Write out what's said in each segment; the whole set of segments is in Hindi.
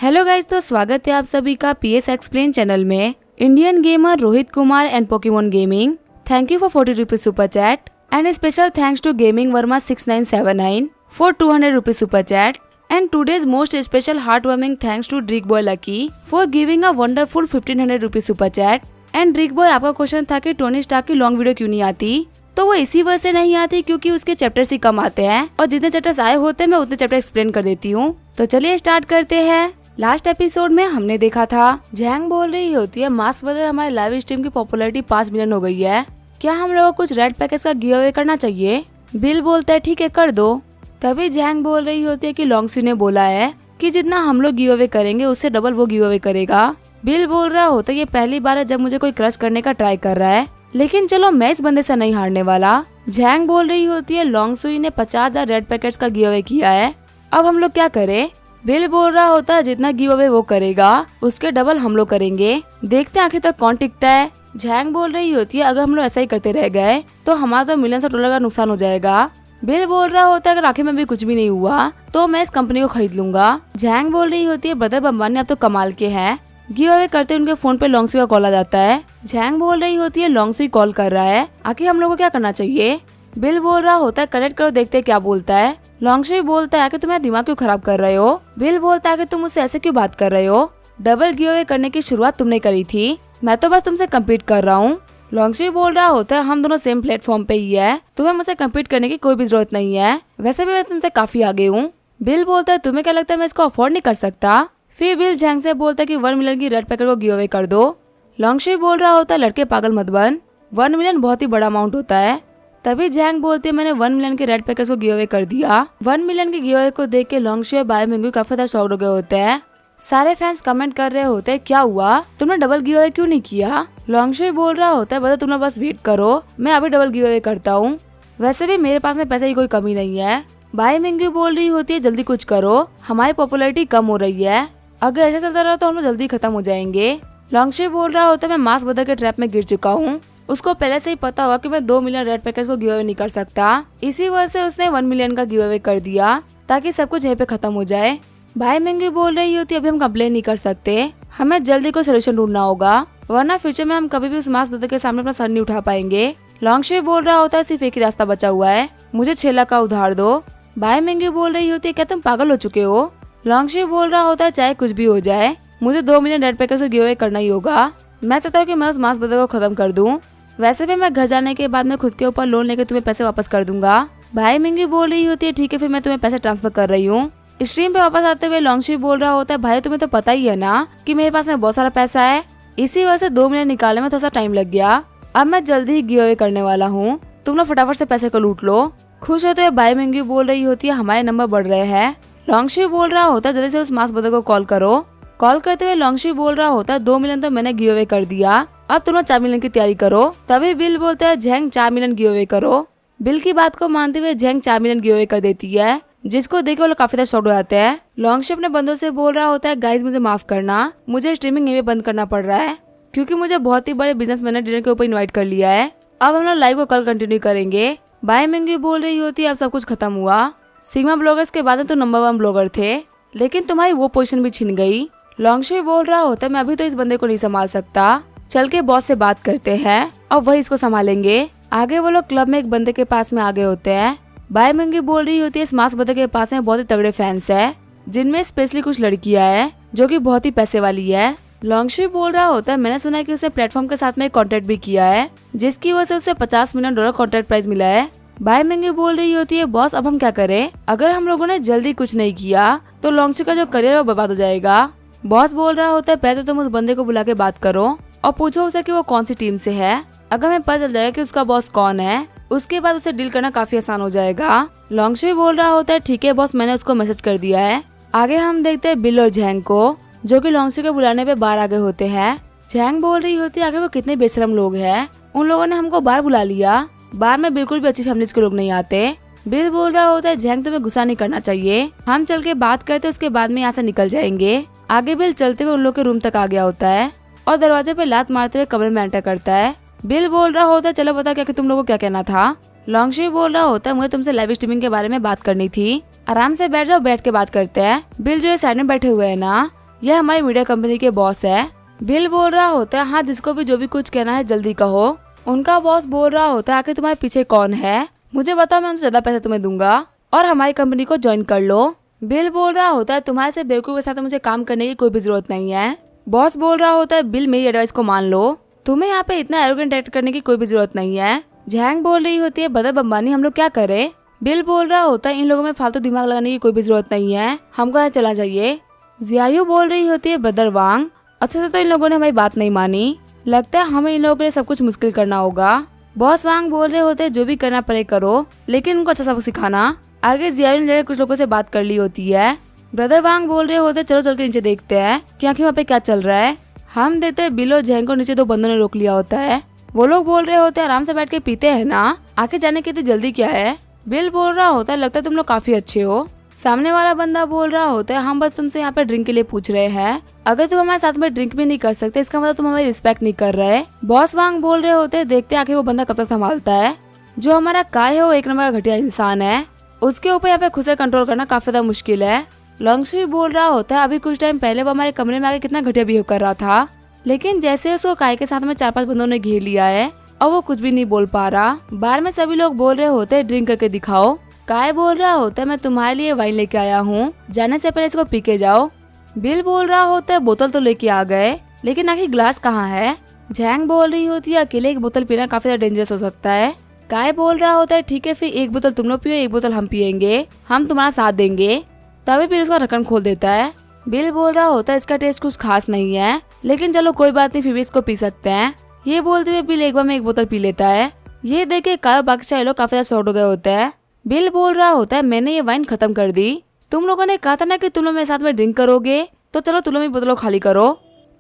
हेलो गाइज, तो स्वागत है आप सभी का पीएस एक्सप्लेन चैनल में। Indian gamer Rohit Kumar and Pokemon gaming, thank you for 40 rupees super chat and special thanks to gaming Verma 6979 for 200 rupees super chat and today's most special heart warming thanks to drick boy lucky for giving a wonderful 1500 rupees super chat. And drick boy, आपका क्वेश्चन था कि टोनी स्टार्क की लॉन्ग वीडियो क्यों नहीं आती, तो वो इसी वजह से नहीं आती क्योंकि उसके चैप्टर्स ही कम आते हैं और जितने चैप्टर्स आए होते हैं मैं उतने चैप्टर एक्सप्लेन कर देती हूँ। तो चलिए स्टार्ट करते हैं। लास्ट एपिसोड में हमने देखा था जैंग बोल रही होती है मास्क बदल हमारे लाइव स्ट्रीम की पॉपुलैरिटी 5 मिलियन हो गई है, क्या हम लोगों को कुछ रेड पैकेज का गिव अवे करना चाहिए। बिल बोलता है ठीक है कर दो। तभी जैंग बोल रही होती है कि लॉन्गसी ने बोला है कि जितना हम लोग गिव अवे करेंगे उससे डबल वो गिव अवे करेगा। बिल बोल रहा होता है ये पहली बार है जब मुझे कोई क्रश करने का ट्राई कर रहा है, लेकिन चलो मैं इस बंदे से नहीं हारने वाला। जैंग बोल रही होती है लॉन्गसुई ने 50,000 रेड पैकेट्स का गिव अवे किया है, अब हम लोग क्या करें। बिल बोल रहा होता है जितना गिव अवे वो करेगा उसके डबल हम लोग करेंगे, देखते हैं आखिर तक कौन टिकता है। जैंग बोल रही होती है अगर हम लोग ऐसा ही करते रह गए तो हमारा तो मिलियंस ऑफ डॉलर का नुकसान हो जाएगा। बिल बोल रहा होता है अगर आखिर में भी कुछ भी नहीं हुआ तो मैं इस कंपनी को खरीद लूंगा। जैंग बोल रही होती है ब्रदर बम्बानी अब तो कमाल के हैं। गिव अवे करते उनके फोन पे लॉन्गसुई का कॉल आ जाता है। जैंग बोल रही होती है लॉन्गसुई कॉल कर रहा है, आखिर हम लोग को क्या करना चाहिए। बिल बोल रहा होता है कनेक्ट करो देखते हैं क्या बोलता है। लॉन्गसुई बोलता है कि तुम्हारा दिमाग क्यों खराब कर रहे हो। बिल बोलता है कि तुम मुझसे ऐसे क्यों बात कर रहे हो, डबल गिव अवे करने की शुरुआत तुमने करी थी, मैं तो बस तुमसे कम्पीट कर रहा हूँ। लॉन्गसुई बोल रहा होता है हम दोनों सेम प्लेटफॉर्म पे ही है, तुम्हें मुझसे कम्पीट करने की कोई भी जरूरत नहीं है, वैसे भी मैं तुमसे काफी आगे हूँ। बिल बोलता है तुम्हें क्या लगता है मैं इसको अफोर्ड नहीं कर सकता। फिर बिल जैंग से बोलता है कि 1 मिलियन की रेड पैकेट को गिव अवे कर दो। लॉन्गसुई बोल रहा होता है लड़के पागल मत बन, 1 मिलियन बहुत ही बड़ा अमाउंट होता है। तभी जैंग बोलती है मैंने 1 मिलियन के रेड पैकेज को गिव अवे कर दिया। 1 मिलियन के गिव अवे को देख के लॉन्गसुई और बायोमिंगू काफी ज्यादा शॉक्ड हो गए होते हैं। सारे फैंस कमेंट कर रहे होते हैं क्या हुआ, तुमने डबल गिव अवे क्यों नहीं किया। लॉन्गसुई बोल रहा होता है बता तुम बस वेट करो, मैं अभी डबल गिव अवे करता हूँ, वैसे भी मेरे पास में पैसे की कोई कमी नहीं है। बायोमिंगू बोल रही होती है जल्दी कुछ करो, हमारी पॉपुलैरिटी कम हो रही है, अगर ऐसा चलता रहा तो हम लोग जल्दी खत्म हो जाएंगे। लॉन्गसुई बोल रहा होता है मैं मास्क बदल के ट्रैप में गिर चुका हूँ, उसको पहले से ही पता होगा कि मैं 2 मिलियन रेड पैकेज को गिव अवे नहीं कर सकता, इसी वजह से उसने 1 मिलियन का गिव अवे कर दिया ताकि सब कुछ यहीं पे खत्म हो जाए। बायोमिंगू बोल रही होती है अभी हम कंप्लेन नहीं कर सकते, हमें जल्दी कोई सोल्यूशन ढूंढना होगा वरना फ्यूचर में हम कभी भी उस मास्क बदल के सामने अपना सर नहीं उठा पाएंगे। लॉन्गसुई बोल रहा होता है सिर्फ एक ही रास्ता बचा हुआ है, मुझे 6 लाख का उधार दो। बायोमिंगू बोल रही होती है क्या तुम पागल हो चुके हो। लॉन्गसुई बोल रहा होता है चाहे कुछ भी हो जाए मुझे 2 मिलियन रेड पैकेज को गिव अवे करना ही होगा, मैं चाहता हूँ कि मैं उस मास्क बदल को खत्म कर दूं, वैसे भी मैं घर जाने के बाद मैं खुद के ऊपर लोन लेकर तुम्हें पैसे वापस कर दूंगा। बायोमिंगू बोल रही होती है ठीक है फिर मैं तुम्हें पैसे ट्रांसफर कर रही हूँ। स्ट्रीम पे वापस आते हुए लॉन्गसुई बोल रहा होता है भाई तुम्हें तो पता ही है ना कि मेरे पास में बहुत सारा पैसा है, इसी वजह से 2 मिलियन निकालने में थोड़ा सा टाइम लग गया, अब मैं जल्दी ही गिव अवे करने वाला हूँ, तुम लोग फटाफट से पैसे को लूट लो। खुश होते हुए बायोमिंगू बोल रही होती है हमारे नंबर बढ़ रहे हैं। लॉन्गसुई बोल रहा होता है जल्दी से उस मास्क बदल को कॉल करो। कॉल करते हुए लॉन्गसुई बोल रहा होता है 2 मिलियन तो मैंने गिव अवे कर दिया, अब तुम लोग 4 मिलियन की तैयारी करो। तभी बिल बोलता है जैंग 4 मिलियन गिव अवे करो। बिल की बात को मानते हुए जैंग 4 मिलियन गिव अवे कर देती है, जिसको देख के वो लोग काफी ज्यादा शॉक्ड हो जाते हैं। लॉन्गसुई अपने बंदों से बोल रहा होता है गाइज मुझे माफ करना, मुझे स्ट्रीमिंग यहीं पे बंद करना पड़ रहा है क्योंकि मुझे बहुत ही बड़े बिजनेसमैन ने डिनर के ऊपर इन्वाइट कर लिया है, अब हम लोग लाइव को कल कंटिन्यू करेंगे। बायोमिंगू बोल रही होती है अब सब कुछ खत्म हुआ, सिग्मा ब्लॉगर्स के बाद तो नंबर 1 ब्लॉगर थे लेकिन तुम्हारी वो पोजीशन भी छिन गई। लॉन्गसुई बोल रहा होता है मैं अभी तो इस बंदे को नहीं संभाल सकता, चल के बॉस से बात करते हैं और वही इसको संभालेंगे। आगे वो लोग क्लब में एक बंदे के पास में आ गए होते हैं। बायोमिंगू बोल रही होती है इस मास्क बंदे के पास में बहुत ही तगड़े फैंस है, जिनमें स्पेशली कुछ लड़कियां हैं जो कि बहुत ही पैसे वाली है। लॉन्गसुई बोल रहा होता है मैंने सुना है कि उसने प्लेटफॉर्म के साथ में एक कॉन्ट्रैक्ट भी किया है जिसकी वजह से उसे 50 मिलियन डॉलर कॉन्ट्रैक्ट प्राइस मिला है। बायोमिंगू बोल रही होती है बॉस अब हम क्या करें, अगर हम लोगों ने जल्दी कुछ नहीं किया तो लॉन्गसुई का जो करियर है वो बर्बाद हो जाएगा। बॉस बोल रहा होता है पहले तो तुम उस बंदे को बुला के बात करो और पूछो उसे कि वो कौन सी टीम से है, अगर हमें पता चल जाएगा कि उसका बॉस कौन है उसके बाद उसे डील करना काफी आसान हो जाएगा। लॉन्गसुई बोल रहा होता है ठीक है बॉस मैंने उसको मैसेज कर दिया है। आगे हम देखते हैं बिल और जैंग को जो कि लॉन्गसुई के बुलाने पे बाहर आगे होते हैं। जैंग बोल रही होती है आगे वो कितने बेशरम लोग हैं, उन लोगों ने हमको बाहर बुला लिया, बाहर में बिल्कुल भी अच्छी फैमिलीज के लोग नहीं आते। बिल बोल रहा होता है जैंग तुम्हें गुस्सा नहीं करना चाहिए, हम चल के बात करते उसके बाद में यहाँ से निकल जाएंगे। आगे बिल चलते हुए उन लोग के रूम तक आ गया होता है और दरवाजे पे लात मारते हुए कमरे में एंटर करता है। बिल बोल रहा होता है चलो बता क्या कि तुम लोगों को क्या कहना था। लॉन्गसुई बोल रहा होता है मुझे तुमसे लाइव स्ट्रीमिंग के बारे में बात करनी थी, आराम से बैठ जाओ, बैठ के बात करते हैं। बिल जो है साइड में बैठे हुए है ना, यह हमारी मीडिया कंपनी के बॉस है। बिल बोल रहा होता है, हाँ जिसको भी जो भी कुछ कहना है जल्दी कहो। उनका बॉस बोल रहा होता है, आखिर तुम्हारे पीछे कौन है, मुझे बताओ, मैं उनसे ज्यादा पैसे तुम्हें दूंगा और हमारी कंपनी को ज्वाइन कर लो। बिल बोल रहा होता है, तुम्हारे से बेवकूफ के साथ मुझे काम करने की कोई भी जरूरत नहीं है। बॉस बोल रहा होता है, बिल मेरी एडवाइस को मान लो, तुम्हें यहाँ पे इतना एरोगेंट एक्ट करने की कोई भी जरूरत नहीं है। जैंग बोल रही होती है, बदर बम्बानी हम लोग क्या करें। बिल बोल रहा होता है, इन लोगों में फालतू दिमाग लगाने की कोई भी जरूरत नहीं है, हमको यहाँ चलना चाहिए। जियायू बोल रही होती है, ब्रदर वांग अच्छा से तो इन लोगों ने हमारी बात नहीं मानी, लगता है हमें इन लोगों के लिए सब कुछ मुश्किल करना होगा। बॉस वांग बोल रहे होते हैं, जो भी करना पड़े करो, लेकिन उनको अच्छा सबक सिखाना। आगे जियायू ने जगह कुछ लोगों से बात कर ली होती है। ब्रदर वांग बोल रहे होते, चलो चल के नीचे देखते हैं कि आखिर वहाँ पे क्या चल रहा है। हम देते हैं बिल और जैंग को नीचे, दो बंदों ने रोक लिया होता है। वो लोग बोल रहे होते हैं, आराम से बैठ के पीते हैं ना, आके जाने की इतनी जल्दी क्या है। बिल बोल रहा होता है, लगता है तुम लोग काफी अच्छे हो। सामने वाला बंदा बोल रहा होता है, हम बस तुमसे यहाँ पे ड्रिंक के लिए पूछ रहे हैं, अगर तुम हमारे साथ में ड्रिंक भी नहीं कर सकते इसका मतलब तुम हमारी रिस्पेक्ट नहीं कर रहे। बॉस वांग बोल रहे होते हैं, देखते आखिर वो बंदा कब तक संभालता है। जो हमारा काय है वो एक नंबर का घटिया इंसान है, उसके ऊपर यहाँ पे खुद से कंट्रोल करना काफी ज्यादा मुश्किल है। लॉन्गशू बोल रहा होता है, अभी कुछ टाइम पहले वो हमारे कमरे में आके कितना घटिया बिहेव कर रहा था, लेकिन जैसे उसको काय के साथ में 4-5 बंदों ने घेर लिया है और वो कुछ भी नहीं बोल पा रहा। बार में सभी लोग बोल रहे होते हैं, ड्रिंक करके दिखाओ। काय बोल रहा होता है, मैं तुम्हारे लिए वाइन लेके आया हूँ, जाने से पहले इसको पी के जाओ। बिल बोल रहा होता है, बोतल तो लेके आ गए, लेकिन आखिर ग्लास कहाँ है। जैंग बोल रही होती है, अकेले एक बोतल पीना काफी ज्यादा डेंजरस हो सकता है। काय बोल रहा होता है, ठीक है फिर एक बोतल तुम लोग पियो, एक बोतल हम पियेंगे, हम तुम्हारा साथ देंगे। तभी बिल उसका ढक्कन खोल देता है। बिल बोल रहा होता है, इसका टेस्ट कुछ खास नहीं है, लेकिन चलो कोई बात नहीं, फिर भी इसको पी सकते हैं। ये बोलते हुए बिल एक बार में एक बोतल पी लेता है। ये देख के काय और बाकी सारे लोग काफी ज्यादा शॉर्ट हो गए होते हैं। बिल बोल रहा होता है, मैंने ये वाइन खत्म कर दी, तुम लोगों ने कहा था ना कि तुम लोग मेरे साथ में ड्रिंक करोगे, तो चलो तुम लोग बोतलों खाली करो।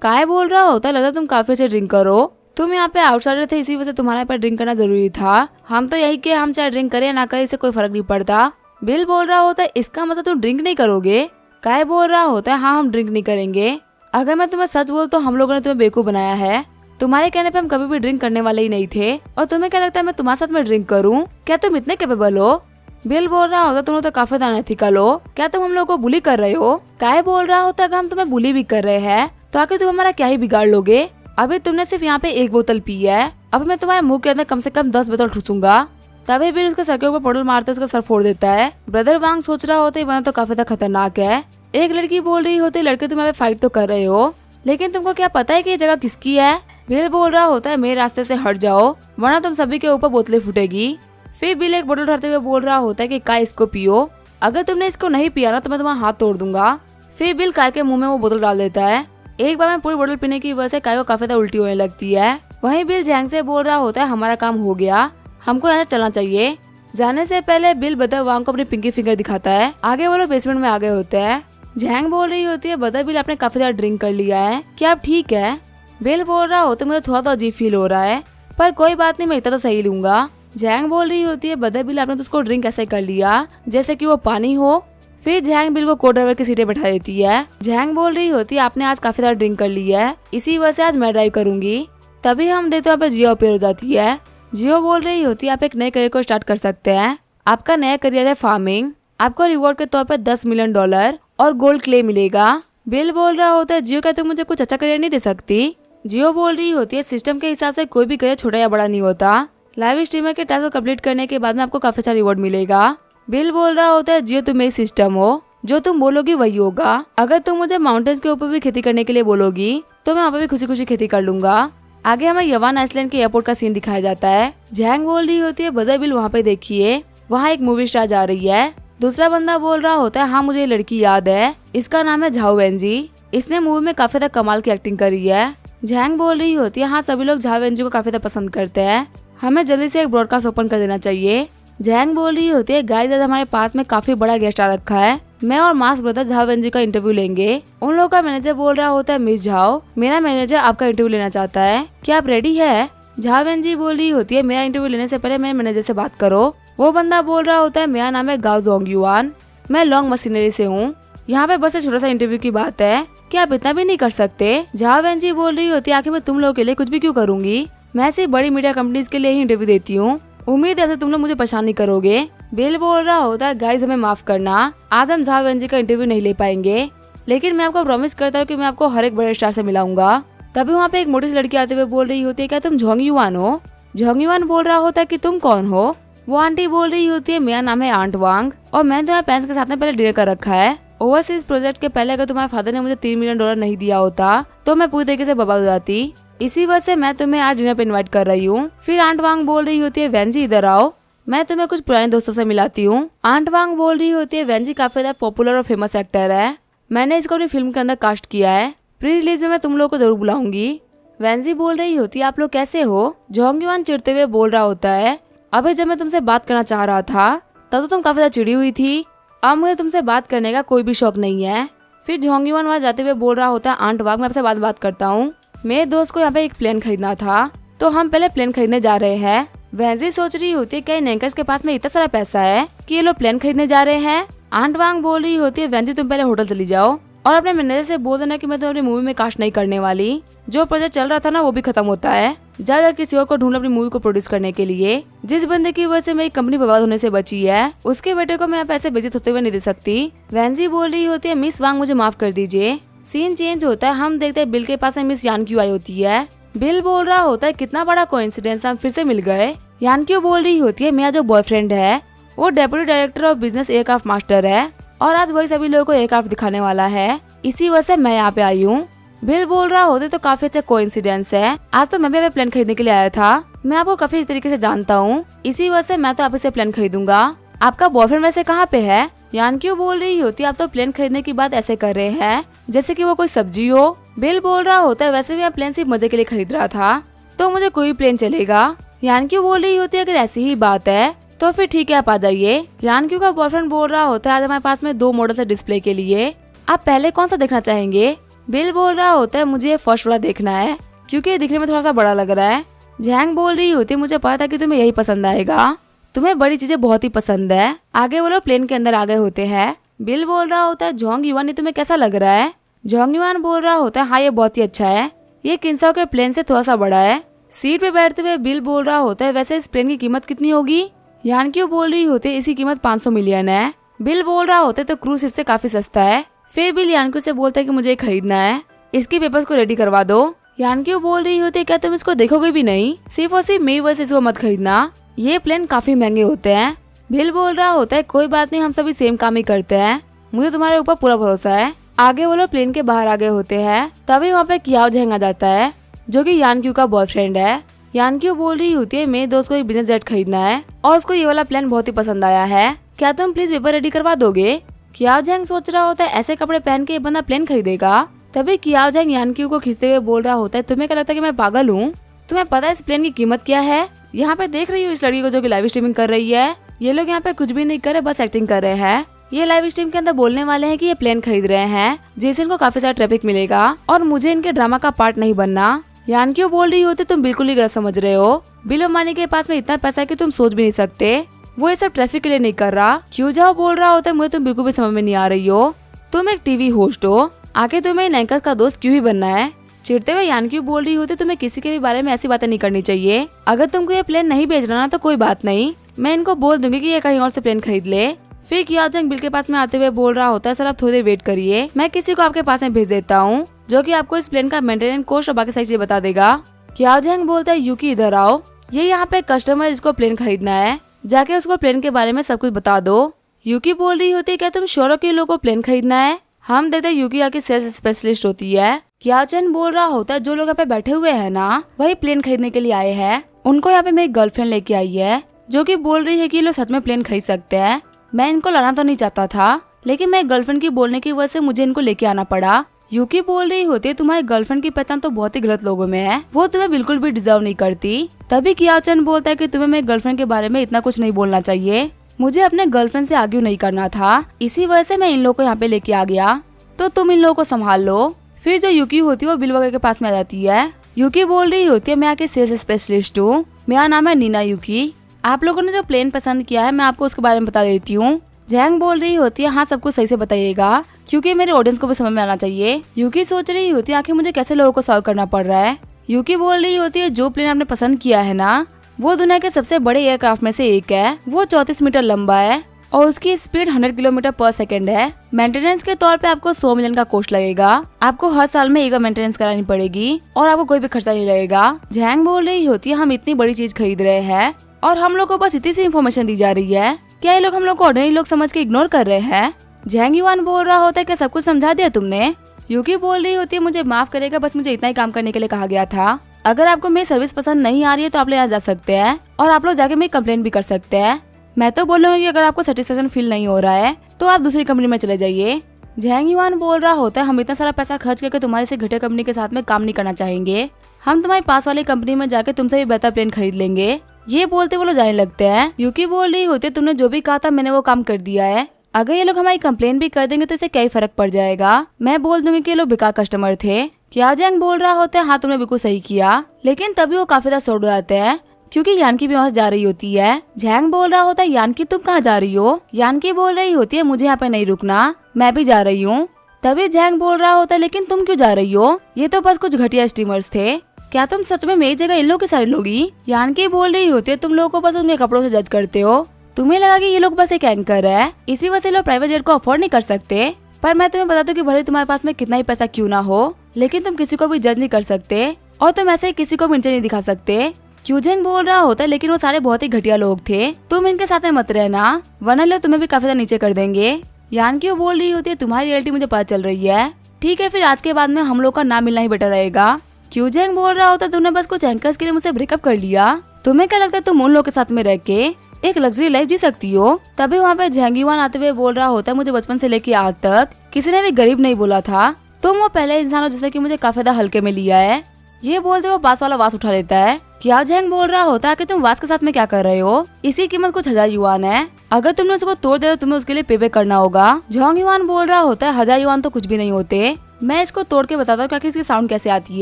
काय बोल रहा होता है, लगता तुम काफी अच्छे ड्रिंक करो, तुम यहाँ पे आउटसाइडर थे इसी वजह तुम्हारे पे ड्रिंक करना जरूरी था, हम तो यही कि हम चाहे ड्रिंक करें या ना करें इससे कोई फर्क नहीं पड़ता। बिल बोल रहा होता है, इसका मतलब तुम ड्रिंक नहीं करोगे। काय बोल रहा होता है, हाँ हम ड्रिंक नहीं करेंगे, अगर मैं तुम्हें सच बोल तो हम लोगों ने तुम्हें बेवकूफ बनाया है, तुम्हारे कहने पे हम कभी भी ड्रिंक करने वाले ही नहीं थे, और तुम्हें क्या लगता है मैं तुम्हारे साथ में ड्रिंक करूँ, क्या तुम इतने कैपेबल हो। बिल बोल रहा होता, तुम लोग तो काफी अनएथिकल हो, क्या तुम हम लोग को बुली कर रहे हो। काय बोल रहा होता, अगर हम तुम्हें बुली भी कर रहे हैं तो आखिर तुम हमारा क्या ही बिगाड़ लोगे, अभी तुमने सिर्फ यहाँ पे एक बोतल पी है, अभी मैं तुम्हारे मुंह के अंदर कम से कम 10 बोतल ठूसूंगा। तभी बिल उसके सर के ऊपर पोटल मारते उसका सर फोड़ देता है। ब्रदर वांग सोच रहा होता है, वरना तो काफी खतरनाक है। एक लड़की बोल रही होती, लड़के तुम यहाँ पे फाइट तो कर रहे हो, लेकिन तुमको क्या पता है कि ये जगह किसकी है। बिल बोल रहा होता है, मेरे रास्ते से हट जाओ वरना तुम सभी के ऊपर बोतलें फूटेगी। फिर बिल एक बोतल उठाते हुए बोल रहा होता है कि काय इसको पियो, अगर तुमने इसको नहीं पिया ना तो मैं तुम्हारा हाथ तोड़ दूंगा। फिर बिल काय के मुंह में वो बोतल डाल देता है। एक बार में पूरी बोतल पीने की वजह से काय को काफी उल्टी होने लगती है। वहीं बिल जैंग से बोल रहा होता है, हमारा काम हो गया, हमको यहाँ चलना चाहिए। जाने से पहले बिल बदर वांग को अपनी पिंकी फिंगर दिखाता है। आगे वो लोग बेसमेंट में आ गए होते हैं। जैंग बोल रही होती है, बदर बिल आपने काफी ज्यादा ड्रिंक कर लिया है, क्या आप ठीक है। बिल बोल रहा होता है, मुझे थोड़ा तो अजीब फील हो रहा है, पर कोई बात नहीं, मैं इतना तो सही लूंगा। जैंग बोल रही होती है, बदर बिल आपने तो उसको ड्रिंक ऐसे कर लिया जैसे कि वो पानी हो। फिर जैंग बिल को को ड्राइवर की सीटें बैठा देती है। जैंग बोल रही होती है, आपने आज काफी ज्यादा ड्रिंक कर ली है, इसी वजह से आज मैं ड्राइव करूंगी। तभी हम देखते हैं जियो अपेयर हो जाती है। जियो बोल रही होती है, आप एक नए करियर को स्टार्ट कर सकते हैं, आपका नया करियर है फार्मिंग, आपको रिवॉर्ड के तौर पर $10 मिलियन और गोल्ड क्ले मिलेगा। बिल बोल रहा होता है, जियो क्या तुम मुझे कुछ अच्छा करियर नहीं दे सकती। जियो बोल रही होती है, सिस्टम के हिसाब से कोई भी करियर छोटा या बड़ा नहीं होता, लाइव स्ट्रीमर के टास्क को कंप्लीट करने के बाद में आपको काफी अच्छा रिवॉर्ड मिलेगा। बिल बोल रहा होता है, जियो तुम मेरी सिस्टम हो, जो तुम बोलोगी वही होगा, अगर तुम मुझे माउंटेन्स के ऊपर भी खेती करने के लिए बोलोगी तो मैं वहाँ पे भी खुशी खुशी खेती कर लूंगा। आगे हमें यवान आइसलैंड के एयरपोर्ट का सीन दिखाया जाता है। जैंग बोल रही होती है, बदर बिल वहाँ पे देखिए, वहाँ एक मूवी स्टार जा रही है। दूसरा बंदा बोल रहा होता है, हाँ मुझे ये लड़की याद है, इसका नाम है झाओ वेंजी, इसने मूवी में काफी ज्यादा कमाल की एक्टिंग करी है। जैंग बोल रही होती है, हाँ सभी लोग झाओ वेंजी को काफी ज्यादा पसंद करते हैं, हमें जल्दी से एक ब्रॉडकास्ट ओपन कर देना चाहिए। जैंग बोल रही होती है, गाइस आज हमारे पास में काफी बड़ा गेस्ट आ रखा है, मैं और मास ब्रदर झाओ वेंजी का इंटरव्यू लेंगे। उन लोगों का मैनेजर बोल रहा होता है, मिस झाओ मेरा मैनेजर आपका इंटरव्यू लेना चाहता है, क्या आप रेडी है। झाओ वेंजी बोल रही होती है, मेरा इंटरव्यू लेने से पहले मेरे मैनेजर से बात करो। वो बंदा बोल रहा होता है, मेरा नाम है गाओ जोंग युआन, मैं लॉन्ग मशीनरी से हूँ, यहाँ पे बस एक छोटा सा इंटरव्यू की बात है, क्या आप इतना भी नहीं कर सकते। झाओ वेंजी बोल रही होती है, आखिर मैं तुम लोगों के लिए कुछ भी क्यों करूंगी, मैं सिर्फ बड़ी मीडिया कंपनीज के लिए ही इंटरव्यू देती हूँ, उम्मीद है तुम लोग मुझे परेशान नहीं करोगे। बिल बोल रहा होता है, गाइस हमें माफ करना, आज हम झाओ वेंजी का इंटरव्यू नहीं ले पाएंगे। लेकिन मैं आपको प्रॉमिस करता हूँ कि मैं आपको हर एक बड़े स्टार से मिलाऊंगा। तभी वहाँ पे एक मोटी सी लड़की आते हुए बोल रही होती है, क्या तुम जोंग युआन हो? जोंग युआन बोल रहा होता है कि तुम कौन हो? वो आंटी बोल रही होती है, मेरा नाम है आंट वांग और मैंने तुम्हारे पेरेंट्स के साथ में पहले डिनर कर रखा है। ओवरसीज प्रोजेक्ट के पहले अगर तुम्हारे फादर ने मुझे $3 मिलियन नहीं दिया होता तो मैं पूरी तरीके से बर्बाद हो जाती। इसी वजह से मैं तुम्हें आज डिनर पे इनवाइट कर रही हूँ। फिर आंट वांग बोल रही होती है, वेंजी इधर आओ, मैं तुम्हें कुछ पुराने दोस्तों से मिलाती हूँ। आंट वांग बोल रही होती है, वेंजी काफी ज्यादा पॉपुलर और फेमस एक्टर है, मैंने इसको अपनी फिल्म के अंदर कास्ट किया है, प्री रिलीज में मैं तुम लोगों को जरूर बुलाऊंगी। वेंजी बोल रही होती है, आप लोग कैसे हो? जोंग युआन चिढ़ते हुए बोल रहा होता है, अबे जब मैं तुमसे बात करना चाह रहा था तब तो तुम काफी ज्यादा चिड़ी हुई थी, अब मुझे तुमसे बात करने का कोई भी शौक नहीं है। फिर जोंग युआन वहाँ जाते हुए बोल रहा होता है, आंट वांग मैं आपसे बात करता हूँ, मेरे दोस्त को यहाँ पे एक प्लेन खरीदना था तो हम पहले प्लेन खरीदने जा रहे हैं। वेंजी सोच रही होती है, क्या नैंकर्स के पास में इतना सारा पैसा है कि ये लोग प्लेन खरीदने जा रहे हैं? आंट वांग बोल रही होती है, वेंजी तुम पहले होटल चली जाओ और अपने मैनेजर से बोल देना कि मैं तुम्हारी मूवी में कास्ट नहीं करने वाली, जो प्रोजेक्ट चल रहा था ना वो भी खत्म होता है, ज्यादा किसी और को ढूंढ अपनी मूवी को प्रोड्यूस करने के लिए। जिस बंदे की वजह से मेरी कंपनी बर्बाद होने से बची है उसके बेटे को मैं पैसे बेइज्जत होते हुए नहीं दे सकती। वेंजी बोल रही होती है, मिस वांग मुझे माफ कर दीजिए। सीन चेंज होता है, हम देखते हैं बिल के पास में मिस यान क्यों आई होती है। बिल बोल रहा होता है, कितना बड़ा कोइंसिडेंस, हम फिर से मिल गए। यान क्यों बोल रही होती है, मेरा जो बॉयफ्रेंड है वो deputy director of business aircraft master है और आज वही सभी लोगों को एयरक्राफ्ट दिखाने वाला है, इसी वजह से मैं यहाँ पे आई हूँ। बिल बोल रहा होते तो काफी अच्छा कोइंसिडेंस है, आज तो मैं भी प्लेन खरीदने के लिए आया था, मैं आपको काफी इस तरीके से जानता हूँ, इसी वजह से मैं तो आप इसे प्लेन खरीदूंगा। आपका बॉयफ्रेंड वैसे कहाँ पे है? यान क्यों बोल रही होती है, आप तो प्लेन खरीदने की बात ऐसे कर रहे हैं जैसे कि वो कोई सब्जी हो। बिल बोल रहा होता है, वैसे भी मैं प्लेन सिर्फ मजे के लिए खरीद रहा था तो मुझे कोई प्लेन चलेगा। यान क्यों बोल रही होती है, अगर ऐसी ही बात है तो फिर ठीक है, आप आ जाइए। यान क्यों का बॉयफ्रेंड बोल रहा होता है, आज हमारे पास में 2 मॉडल है डिस्प्ले के लिए, आप पहले कौन सा देखना चाहेंगे? बिल बोल रहा होता है, मुझे फर्स्ट वाला देखना है क्योंकि ये दिखने में थोड़ा सा बड़ा लग रहा है। जैंग बोल रही होती है, मुझे पता था कि तुम्हें यही पसंद आएगा, तुम्हें बड़ी चीजें बहुत ही पसंद है। आगे वो लोग प्लेन के अंदर आ गए होते हैं। बिल बोल रहा होता है, जोंग युआन ये तुम्हें कैसा लग रहा है? जोंग युआन बोल रहा होता है, हाँ ये बहुत ही अच्छा है, ये किन्साओ के प्लेन से थोड़ा सा बड़ा है। सीट पे बैठते हुए बिल बोल रहा होता है, वैसे इस प्लेन की कीमत कितनी होगी? यान क्यों बोल रही होती है, इसकी कीमत 500 मिलियन है। बिल बोल रहा होता है, तो क्रूज शिप से काफी सस्ता है। फिर बिल यान क्यों से बोलता है कि मुझे खरीदना है, इसके पेपर्स को रेडी करवा दो। यान क्यों बोल रही होती है, क्या तुम इसको देखोगे भी नहीं? सिर्फ और सिर्फ मेरी वजह से इसको मत खरीदना, ये प्लेन काफी महंगे होते हैं। बिल बोल रहा होता है, कोई बात नहीं, हम सभी सेम काम ही करते हैं, मुझे तुम्हारे ऊपर पूरा भरोसा है। आगे वो लोग प्लेन के बाहर आ गए होते हैं, तभी वहाँ पे कियाओ झेंग आ जाता है जो कि यान क्यू का बॉयफ्रेंड है। यान क्यू बोल रही होती है, मेरे दोस्त को एक बिजनेस जेट खरीदना है और उसको ये वाला प्लान बहुत ही पसंद आया है, क्या तुम प्लीज पेपर रेडी करवा दोगे? कियाओ झेंग सोच रहा होता है, ऐसे कपड़े पहन के ये बंदा प्लेन खरीदेगा। तभी कियाओ झेंग यान क्यू को खींचते हुए बोल रहा होता है, तुम्हें क्या लगता है कि मैं पागल हूँ? तुम्हें पता है इस प्लेन की कीमत क्या है? यहाँ पे देख रही हूँ इस लड़की को जो कि लाइव स्ट्रीमिंग कर रही है, ये लोग यहाँ पे कुछ भी नहीं कर रहे, बस एक्टिंग कर रहे हैं। ये लाइव स्ट्रीम के अंदर बोलने वाले हैं कि ये प्लेन खरीद रहे हैं जिससे इनको काफी सारा ट्रैफिक मिलेगा और मुझे इनके ड्रामा का पार्ट नहीं बनना। यान क्यों बोल रही होती, तुम बिल्कुल ही गलत समझ रहे हो, बिल अम्बानी के पास में इतना पैसा है कि तुम सोच भी नहीं सकते, वो ये सब ट्रैफिक के लिए नहीं कर रहा। क्यों जाओ बोल रहा होता है, मुझे तुम बिल्कुल भी समझ में नहीं आ रही हो, तुम एक टीवी होस्ट हो, आके तुम्हें नैंकर्स का दोस्त क्यों ही बनना है? चिढ़ते हुए यान क्यों बोल रही होती, तुम्हें किसी के भी बारे में ऐसी बातें नहीं करनी चाहिए, अगर तुमको ये प्लेन नहीं भेजना ना तो कोई बात नहीं, मैं इनको बोल दूंगी कि ये कहीं और से प्लेन खरीद ले। फिर कियाओ झेंग बिल के पास में आते हुए बोल रहा होता है, सर आप थोड़ी देर वेट करिए, मैं किसी को आपके पास में भेज देता हूँ जो कि आपको इस प्लेन का मेंटेनेंस कॉस्ट और बाकी सारी चीजें बता देगा। कियाओ झेंग बोलता है, यूकी इधर आओ, ये यहाँ पे कस्टमर जिसको प्लेन खरीदना है, जाके उसको प्लेन के बारे में सब कुछ बता दो। यूकी बोल रही होती है, क्या तुम श्योर हो कि लोगों को प्लेन खरीदना है? हम देते यूकी यहाँ की सेल्स स्पेशलिस्ट होती है। कियाओ झेंग बोल रहा होता है, जो लोग यहाँ पे बैठे हुए हैं ना वही प्लेन खरीदने के लिए आए हैं, उनको यहाँ पे मेरी गर्लफ्रेंड लेके आई है जो कि बोल रही है कि लोग सच में प्लेन खरीद सकते हैं। मैं इनको लाना तो नहीं चाहता था, लेकिन मैं गर्लफ्रेंड की बोलने की वजह से मुझे इनको लेके आना पड़ा। यूकी बोल रही होती है, तुम्हारी गर्लफ्रेंड की पहचान तो बहुत ही गलत लोगों में है, वो तुम्हें बिल्कुल भी डिजर्व नहीं करती। तभी कियाओ झेंग बोलता है कि तुम्हें मेरी गर्लफ्रेंड के बारे में इतना कुछ नहीं बोलना चाहिए, मुझे अपने गर्लफ्रेंड से आर्ग्यू नहीं करना था, इसी वजह से मैं इन लोगों को यहाँ पे लेके आ गया, तो तुम इन लोगों को संभाल लो। फिर जो यूकी होती है वो बिल वगैरह के पास में आ जाती है। यूकी बोल रही होती है, मैं यहाँ की सेल्स स्पेशलिस्ट हूँ, मेरा नाम है नीना यूकी, आप लोगों ने जो प्लेन पसंद किया है मैं आपको उसके बारे में बता देती हूँ। झेंग बोल रही होती है, हाँ सब कुछ सही से बताइएगा क्योंकि मेरे ऑडियंस को भी समझ में आना चाहिए। यूकी सोच रही होती है, आखिर मुझे कैसे लोगों को सर्व करना पड़ रहा है। यूकी बोल रही होती है, जो प्लेन आपने पसंद किया है ना वो दुनिया के सबसे बड़े एयरक्राफ्ट में से एक है, वो 34 मीटर लंबा है और उसकी स्पीड 100 किलोमीटर पर सेकेंड है। मेंटेनेंस के तौर पे आपको 100 मिलियन का कॉस्ट लगेगा। आपको हर साल में एक मेंटेनेंस करानी पड़ेगी और आपको कोई भी खर्चा नहीं लगेगा। जैंग बोल रही होती है हम इतनी बड़ी चीज खरीद रहे हैं और हम लोग को बस इतनी सी इन्फॉर्मेशन दी जा रही है, क्या ये लोग हम लोग को ऑर्डिनरी लोग समझ के इग्नोर कर रहे हैं। जैंग युआन बोल रहा होता है क्या सब कुछ समझा दिया तुमने। यूकी बोल रही होती है मुझे माफ करेगा, बस मुझे इतना ही काम करने के लिए कहा गया था। अगर आपको मेरी सर्विस पसंद नहीं आ रही है तो आप लोग यहाँ जा सकते हैं और आप लोग जाके मेरी कंप्लेंट भी कर सकते हैं। मैं तो बोलूंगी कि अगर आपको सेटिस्फेक्शन फील नहीं हो रहा है तो आप दूसरी कंपनी में चले जाइए। जैंग युआन बोल रहा होता है हम इतना सारा पैसा खर्च करके तुम्हारी से घटिया कंपनी के साथ में काम नहीं करना चाहेंगे। हम तुम्हारी पास वाली कंपनी में जाके तुमसे भी बेहतर प्लेन खरीद लेंगे। ये बोलते वो लोग जाने लगते हैं। यूकी बोल रही होती है तुमने जो भी कहा था मैंने वो काम कर दिया है। अगर ये लोग हमारी कंप्लेन भी कर देंगे तो इससे क्या ही फर्क पड़ जाएगा। मैं बोल दूंगी कि ये लोग बेकार कस्टमर थे। क्या जैंग बोल रहा होता है हाँ तुमने बिल्कुल सही किया, लेकिन तभी वो काफी ज्यादा सौड़ जाते हैं क्योंकि यानकी भी वहाँ जा रही होती है। जैंग बोल रहा होता है यानकी तुम कहाँ जा रही हो। यानकी बोल रही होती है मुझे यहाँ पे नहीं रुकना, मैं भी जा रही हूँ। तभी जैंग बोल रहा होता है लेकिन तुम क्यों जा रही हो, ये तो बस कुछ घटिया स्टीमर्स थे, क्या तुम सच में मेरी जगह इन लोगों की साइड लोगी। यानकी बोल रही होती है तुम लोगों को बस उनके कपड़ों से जज करते हो, तुम्हें लगा कि ये लोग बस एक एंकर है, इसी वजह से लोग प्राइवेट जेट को अफोर्ड नहीं कर सकते। पर मैं तुम्हें बता दूं कि भले तुम्हारे पास में कितना ही पैसा क्यों ना हो, लेकिन तुम किसी को भी जज नहीं कर सकते और तुम ऐसे ही किसी को भी नीचे नहीं दिखा सकते। क्यूजेंग बोल रहा होता है लेकिन वो सारे बहुत ही घटिया लोग थे, तुम इनके साथ में मत रहना वरना लोग तुम्हें भी काफी ज्यादा नीचे कर देंगे। यानकी बोल रही होती है तुम्हारी रियलिटी मुझे पता चल रही है, ठीक है फिर आज के बाद में हम लोग का नाम मिलना ही बेटर रहेगा। क्यूजेंग बोल रहा होता है तुमने बस कुछ एंकर्स के लिए मुझसे ब्रेकअप कर लिया, तुम्हें क्या लगता है तुम उन लोग के साथ में रह के एक लग्जरी लाइफ जी सकती हो। तभी वहाँ पे जैंग युआन आते हुए बोल रहा होता है मुझे बचपन से लेके आज तक किसी ने भी गरीब नहीं बोला था, तुम वो पहले इंसान हो जिसने कि मुझे काफी ज्यादा हल्के में लिया है। ये बोलते वो बास वाला वास उठा लेता है। क्या जैंग बोल रहा होता है कि तुम वास के साथ में क्या कर रहे हो, इसकी कीमत कुछ 1000 युआन है, अगर तुमने उसको तोड़ दिया तो तुम्हें उसके लिए पे करना होगा। जॉन्ग युआन बोल रहा होता है 1000 युआन तो कुछ भी नहीं होते, मैं इसको तोड़ के बताता हूँ कि इसकी साउंड कैसे आती